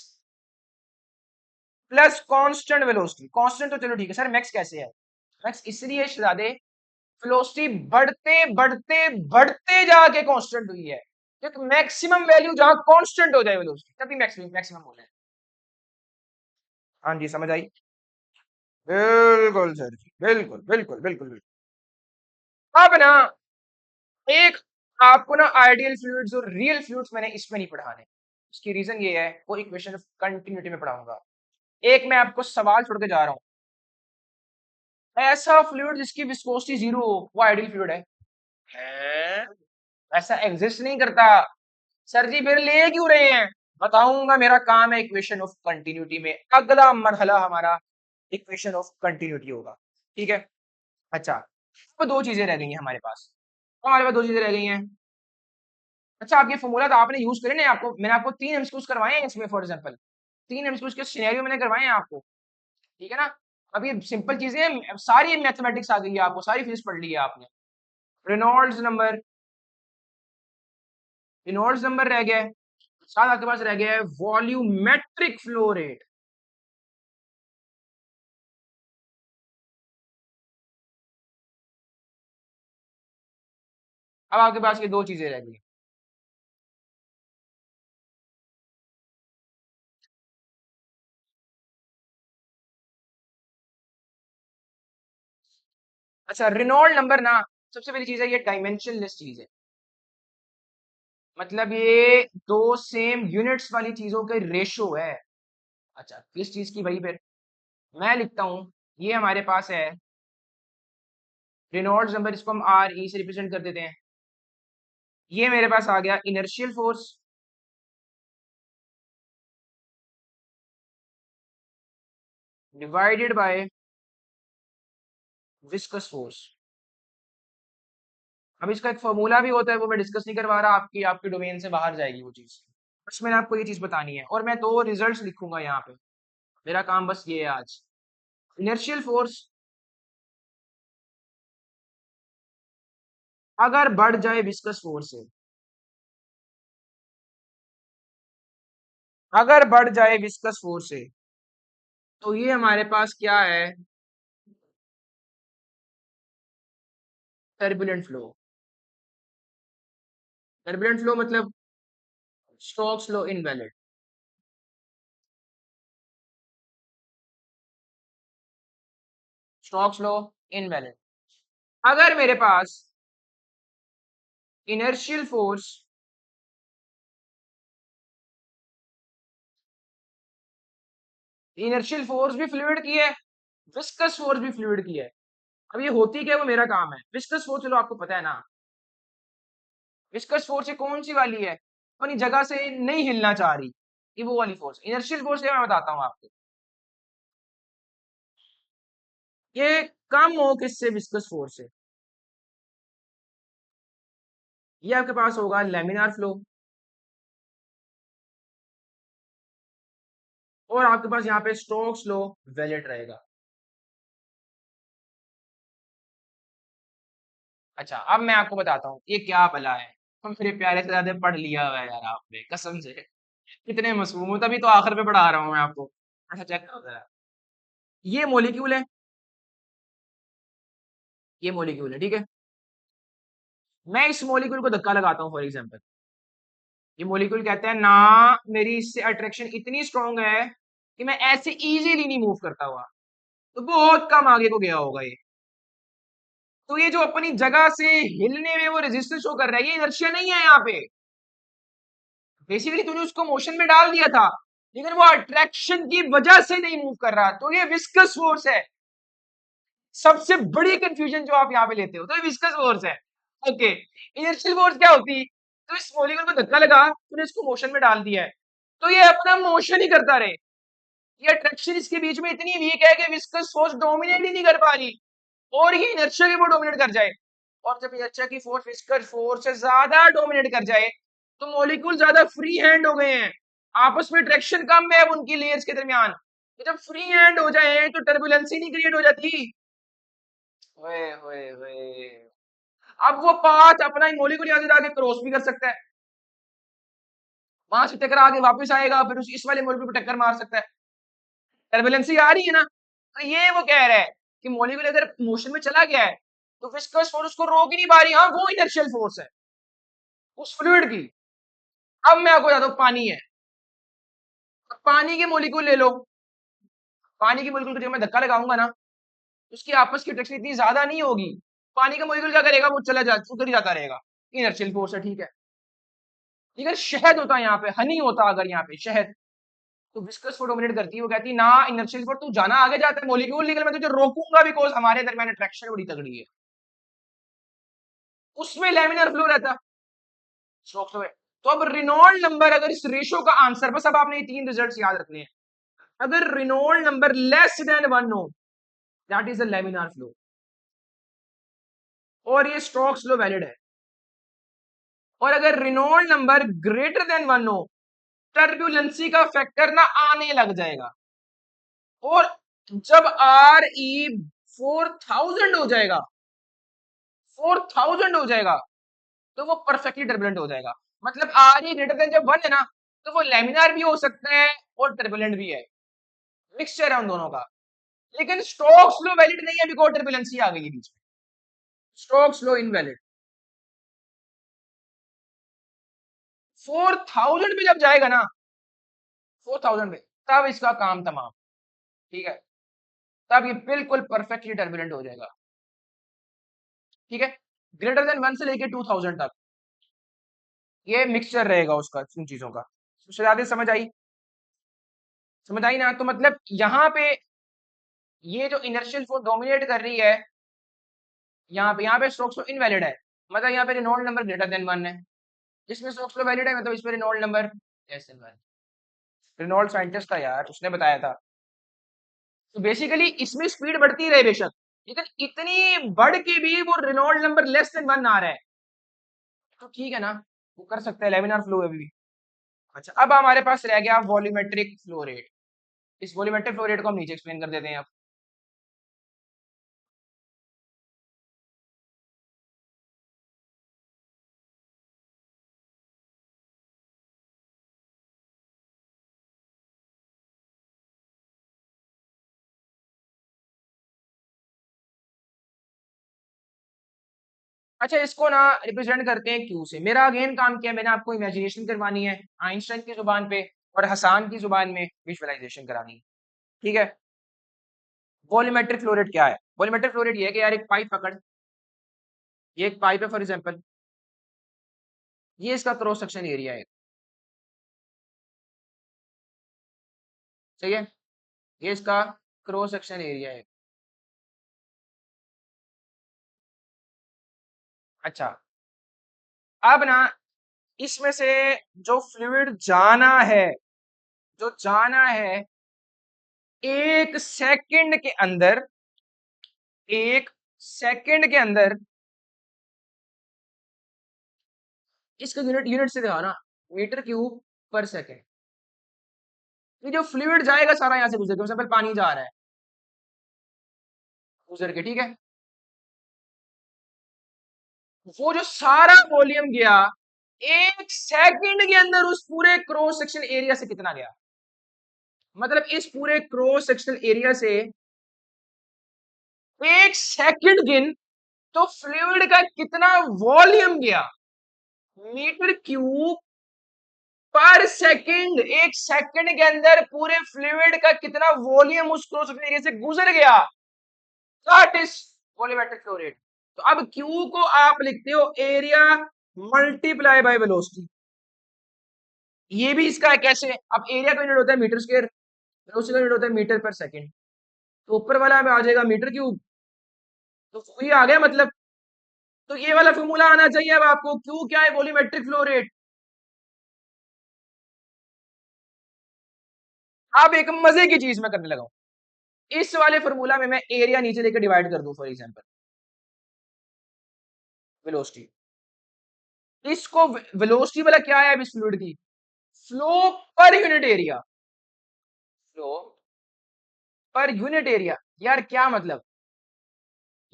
plus constant velocity. Constant तो चलो ठीक है सर, मैक्स कैसे है? मैक्स इसलिए शहजादे, वेलोसिटी बढ़ते बढ़ते बढ़ते जाके कांस्टेंट हुई है। एक मैक्सिमम वैल्यू जहां कांस्टेंट हो जाए वेलोसिटी, तभी मैक्सिमम मैक्सिमम बोले। हाँ जी, समझ आई। बिल्कुल सर जी, बिल्कुल बिल्कुल बिल्कुल बिल्कुल। अब ना एक, आपको ना आइडियल फ्लूइड्स और रियल फ्लूइड्स मैंने इसमें नहीं पढ़ाने। उसकी रीजन ये है, वो इक्वेशन ऑफ कंटिन्यूटी में पढ़ाऊंगा। एक मैं आपको सवाल छोड़ के जा रहा हूं, ऐसा फ्लूइड जिसकी विस्कोसिटी जीरो हो वो आइडियल फ्लूइड है? ऐसा एग्जिस्ट नहीं करता। सर जी फिर ले क्यों रहे हैं? बताऊंगा, मेरा काम है इक्वेशन ऑफ कंटिन्यूटी में, अगला मरहला हमारा इक्वेशन ऑफ कंटिन्यूटी होगा। ठीक है। अच्छा, अब दो चीजें रह गई हैं हमारे पास। हमारे पास दो चीजें रह गई हैं। अच्छा, आप ये फॉर्मूला तो आपने यूज करे ना, आपको मैंने आपको तीन एमसीक्यूज करवाए हैं इसमें, फॉर एग्जांपल तीन एमसीक्यूज के सिनेरियो मैंने करवाए हैं आपको। ठीक है ना? अब ये सिंपल चीजें हैं, सारी मैथमेटिक्स आ गई है आपको, सारी फिजिक्स पढ़ ली है आपने। रेनॉल्ड्स नंबर, रेनॉल्ड्स नंबर रह गया है, साथ आपके पास रह गया है वॉल्यूमेट्रिक फ्लो रेट। अब आपके पास ये दो चीजें रह गई। अच्छा, रेनॉल्ड नंबर ना, सबसे पहली चीज है ये डायमेंशनलेस चीज है। मतलब ये दो सेम यूनिट्स वाली चीजों के रेशो है। अच्छा, किस चीज की भाई? फिर मैं लिखता हूं, ये हमारे पास है रेनॉल्ड्स नंबर, इसको हम आर ई से रिप्रेजेंट कर देते हैं। ये मेरे पास आ गया inertial force divided by viscous force. अब इसका एक फॉर्मूला भी होता है, वो मैं डिस्कस नहीं करवा रहा, आपकी आपके डोमेन से बाहर जाएगी वो चीज। बस मैंने आपको ये चीज बतानी है, और मैं दो रिजल्ट्स लिखूंगा यहाँ पे। मेरा काम बस ये है आज। इनर्शियल फोर्स अगर बढ़ जाए विस्कस फोर्स से, अगर बढ़ जाए विस्कस फोर्स से, तो ये हमारे पास क्या है? Turbulent flow. टर्बुलेंट फ्लो मतलब Stokes law invalid. Stokes law invalid. अगर मेरे पास इनर्शियल फोर्स इनर्शियल फोर्स भी फ्लूइड की है, विस्कस फोर्स भी फ्लूइड की है। अब ये होती क्या है, वो मेरा काम है। विस्कस फोर्स चलो आपको पता है ना, विस्कस फोर्स ये कौन सी वाली है? अपनी जगह से नहीं हिलना चाह रही, ये वो वाली फोर्स। इनर्शियल फोर्स है, मैं बताता हूँ आपको। ये कम हो किससे? विस्कस फोर्स से। ये आपके पास होगा लेमिनार फ्लो, और आपके पास यहाँ पे स्टोक्स लॉ वैलिड रहेगा। अच्छा, अब मैं आपको बताता हूँ ये क्या भला है। हम मेरे प्यारे से ज्यादा पढ़ लिया हुआ है यार आपने, कसम से। कितने मासूम हो, तभी तो आखिर पे पढ़ा रहा हूँ मैं आपको। अच्छा, चेक करो जरा। ये मोलिक्यूल है, ये मोलिक्यूल है, ठीक है। मैं इस मोलिक्यूल को धक्का लगाता हूँ फॉर एग्जाम्पल। ये मोलिक्यूल कहते हैं ना, मेरी इससे अट्रैक्शन इतनी स्ट्रांग है कि मैं ऐसे इजीली नहीं मूव करता हुआ, तो बहुत कम आगे को गया होगा ये। तो ये जो अपनी जगह से हिलने में वो रेजिस्टेंस शो कर रहा है, ये इनर्शिया नहीं है यहाँ पे। बेसिकली तूने उसको मोशन में डाल दिया था, लेकिन वो अट्रैक्शन की वजह से नहीं मूव कर रहा, तो ये विस्कस फोर्स है। सबसे बड़ी कंफ्यूजन जो आप यहाँ पे लेते हो, तो ये विस्कस फोर्स है। ओके, इनर्शियल फोर्स क्या होती? तो इस मॉलिक्यूल को धक्का लगा, तूने इसको मोशन में डाल दिया है, तो ये अपना मोशन ही करता रहे। ये अट्रैक्शन इसके बीच में इतनी वीक है कि विस्कस फोर्स डोमिनेट ही नहीं कर पा रही, और ये इनर्शिया की वो डोमिनेट कर जाए। और जब इनर्शिया की फोर्स विस्कस फोर्स से ज्यादा डोमिनेट कर जाए, तो मॉलिक्यूल ज्यादा फ्री हैंड हो गए हैं। आपस में ट्रैक्शन कम है अब उनकी लेयर्स के दरमियान। तो जब फ्री हैंड हो जाए तो टर्बुलेंसी नहीं क्रिएट हो जाती। ओए ओए ओए, अब वो पाथ अपना मॉलिक्यूल यहाँ से जाके क्रॉस भी कर सकता है, वहां से टकरा के वापस आएगा, फिर उस इस वाले मॉलिक्यूल को टक्कर मार सकता है। टर्बुलेंसी आ रही है ना, तो ये वो कह रहा है कि मॉलिक्यूल अगर मोशन में चला गया है तो विस्कस फोर्स उसको रोक ही नहीं पा रही। हाँ, वो इनर्शियल फोर्स है उस फ्लूइड की। अब मैं आपको बताता हूँ, पानी है, अब पानी के मॉलिक्यूल ले लो, पानी के मॉलिक्यूल को जब मैं धक्का लगाऊंगा ना, उसकी आपस की ट्रैक्शन इतनी ज्यादा नहीं होगी। पानी का मॉलिक्यूल क्या करेगा, वो चला जा उधर ही जाता रहेगा, इनर्शियल फोर्स है, ठीक है। अगर शहद होता यहाँ पे, हनी होता अगर यहाँ पे शहद, तो विस्कस को डोमिनेट करती है, वो कहती है ना इनर्शियल फोर्स, तू जाना आगे जाता है मॉलिक्यूल निकल, मैं तुझे रोकूंगा बिकॉज हमारे दरमियान अट्रैक्शन बड़ी तगड़ी है। उसमें लेमिनर फ्लो रहता, स्ट्रोक्स में। तो अब रिनॉल्ड नंबर, अगर इस रेशो का आंसर, बस अब आपने ये तीन रिजल्ट्स याद रखने हैं, अगर रिनॉल्ड नंबर लेस देन 1 हो, that is a laminar flow, और ये स्ट्रोक्स लो वैलिड है। और अगर रिनॉल्ड नंबर ग्रेटर देन 1 हो, टर्बुलेंसी का फैक्टर ना आने लग जाएगा, और जब आर ई 4000 हो जाएगा, 4000 हो जाएगा, तो वो परफेक्टली टर्बुलेंट हो जाएगा। मतलब आर ई ग्रेटर देन जब 1 है ना, तो वो लेमिनार भी हो सकता है और टर्बुलेंट भी है, मिक्सचर है उन दोनों का। लेकिन स्टोक्स लो वैलिड नहीं है, बिकॉज टर्बुलेंसी आ गई है बीच में, स्टोक्स लो इनवैलिड। 4000 पे जब जाएगा ना, 4000 पे, तब इसका काम तमाम, ठीक है, तब ये बिल्कुल परफेक्टली टर्बुलेंट हो जाएगा, ठीक है। ग्रेटर देन 1 से लेके 2000 तक ये मिक्सचर रहेगा उसका, उन चीजों का। ज्यादा समझ आई, समझ आई ना। तो मतलब यहाँ पे ये जो इनर्शियल फोर्स डोमिनेट कर रही है, यहाँ पे स्टोक्स लो इनवैलिड है, मतलब यहाँ पे रेनॉल्ड नंबर ग्रेटर देन 1 है, इसमें स्टोक्स लो वैलिड है, मतलब इस पे Reynold number less than 1। Reynold scientist था यार, उसने बताया था। तो बेसिकली इसमें स्पीड बढ़ती रहे बेशक, लेकिन इतनी बढ़ के भी वो रेनॉल्ड नंबर लेस देन 1 आ रहा है, तो ठीक है ना, वो कर सकता है, लेमिनार फ्लो है अभी भी। अच्छा, अब हमारे पास रह गया वॉल्यूमेट्रिक फ्लो रेट। इस वॉल्यूमेट्रिक फ्लो रेट को हम नीचे एक्सप्लेन कर देते हैं अब। अच्छा, इसको ना रिप्रेजेंट करते हैं क्यू से। मेरा अगेन काम किया, मैंने आपको इमेजिनेशन करवानी है आइंस्टाइन की जुबान पे, और हसान की जुबान में विजुअलाइजेशन करानी है, ठीक है। वॉल्यूमेट्रिक फ्लो रेट क्या है? वॉल्यूमेट्रिक फ्लो रेट ये है कि यार एक पाइप पकड़, ये एक पाइप है फॉर एग्जांपल, ये इसका क्रॉस सेक्शन एरिया है, सही है, ये इसका क्रॉस सेक्शन एरिया है। अच्छा, अब ना इसमें से जो फ्लूइड जाना है, जो जाना है, 1 सेकंड के अंदर, 1 सेकंड के अंदर, इसका यूनिट यूनिट से दिखाना, मीटर क्यूब पर सेकंड। ये जो फ्लूइड जाएगा सारा यहाँ से गुजर के, फॉर पानी जा रहा है गुजर के, ठीक है, वो जो सारा वॉल्यूम गया 1 सेकंड के अंदर, उस पूरे क्रॉस सेक्शन एरिया से कितना गया, मतलब इस पूरे क्रॉस सेक्शनल एरिया से 1 सेकंड गिन, तो फ्लूइड का कितना वॉल्यूम गया, मीटर क्यूब पर सेकंड। 1 सेकंड के अंदर पूरे फ्लूइड का कितना वॉल्यूम उस क्रॉस सेक्शनल एरिया से गुजर गया, that is volumetric flow rate. तो अब क्यू को आप लिखते हो एरिया मल्टीप्लाई बाय वेलोसिटी। ये भी इसका है कैसे, अब एरिया का यूनिट होता है मीटर स्क्वायर, वेलोसिटी का यूनिट होता है मीटर पर सेकंड, तो ऊपर वाला में आ जाएगा मीटर क्यूब, तो ये आ गया मतलब। तो ये वाला फॉर्मूला आना चाहिए अब आपको, क्यू क्या है, वॉल्यूमेट्रिक फ्लो रेट। अब एक मजे की चीज मैं करने लगा हूं, इस वाले फॉर्मूला में मैं एरिया नीचे लेकर डिवाइड कर दूं, फॉर एग्जांपल वेलोसिटी, इसको वेलोसिटी वाला क्या है अब इस फ्लूइड की, flow per unit area, flow per unit area. यार क्या मतलब?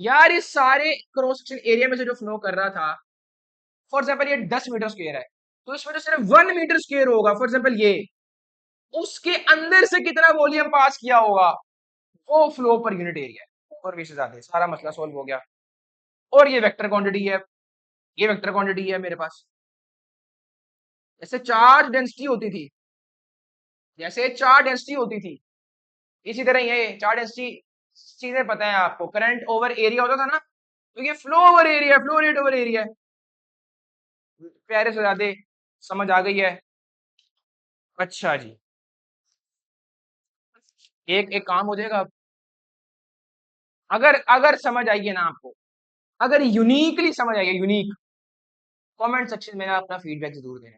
यार इस सारे क्रॉस सेक्शन एरिया में से जो फ्लो कर रहा था, फॉर एग्जाम्पल ये 10 मीटर स्क्वायर है, तो इसमें तो सिर्फ 1 मीटर स्क्वायर होगा, फॉर एग्जाम्पल ये, उसके अंदर से कितना वॉल्यूम पास किया होगा, वो फ्लो पर यूनिट एरिया है। और भी से ज्यादा है। सारा मसला सोल्व हो गया। और ये वेक्टर क्वांटिटी है, ये वेक्टर क्वांटिटी है मेरे पास। जैसे चार्ज डेंसिटी होती थी, जैसे चार्ज डेंसिटी होती थी, इसी तरह ये चार्ज डेंसिटी सीधे पता है आपको, करंट ओवर एरिया होता था ना, तो ये flow over area, flow rate over area है। प्यारे से ज्यादा समझ आ गई है? अच्छा जी, एक एक काम हो जाएगा। अगर अगर समझ आई है ना आपको, अगर यूनिकली समझ आई है, यूनिक, कमेंट सेक्शन में ना अपना फीडबैक जरूर देना।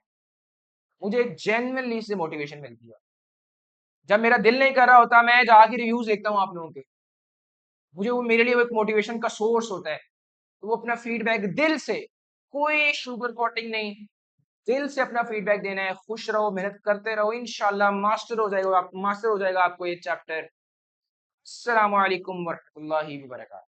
मुझे जेन्युइनली से मोटिवेशन मिलती है। जब मेरा दिल नहीं कर रहा होता, मैं जाके रिव्यूज देखता हूँ आप लोगों के, मुझे वो मेरे लिए वो एक मोटिवेशन का सोर्स होता है। तो वो अपना फीडबैक दिल से, कोई शुगर कोटिंग नहीं, दिल से अपना फीडबैक देना है। खुश रहो, मेहनत करते रहो, इंशाल्लाह मास्टर हो जाएगा, आप मास्टर हो जाएगा आपको ये चैप्टर। अस्सलाम वालेकुम वरहमतुल्लाहि वबरकातुहू।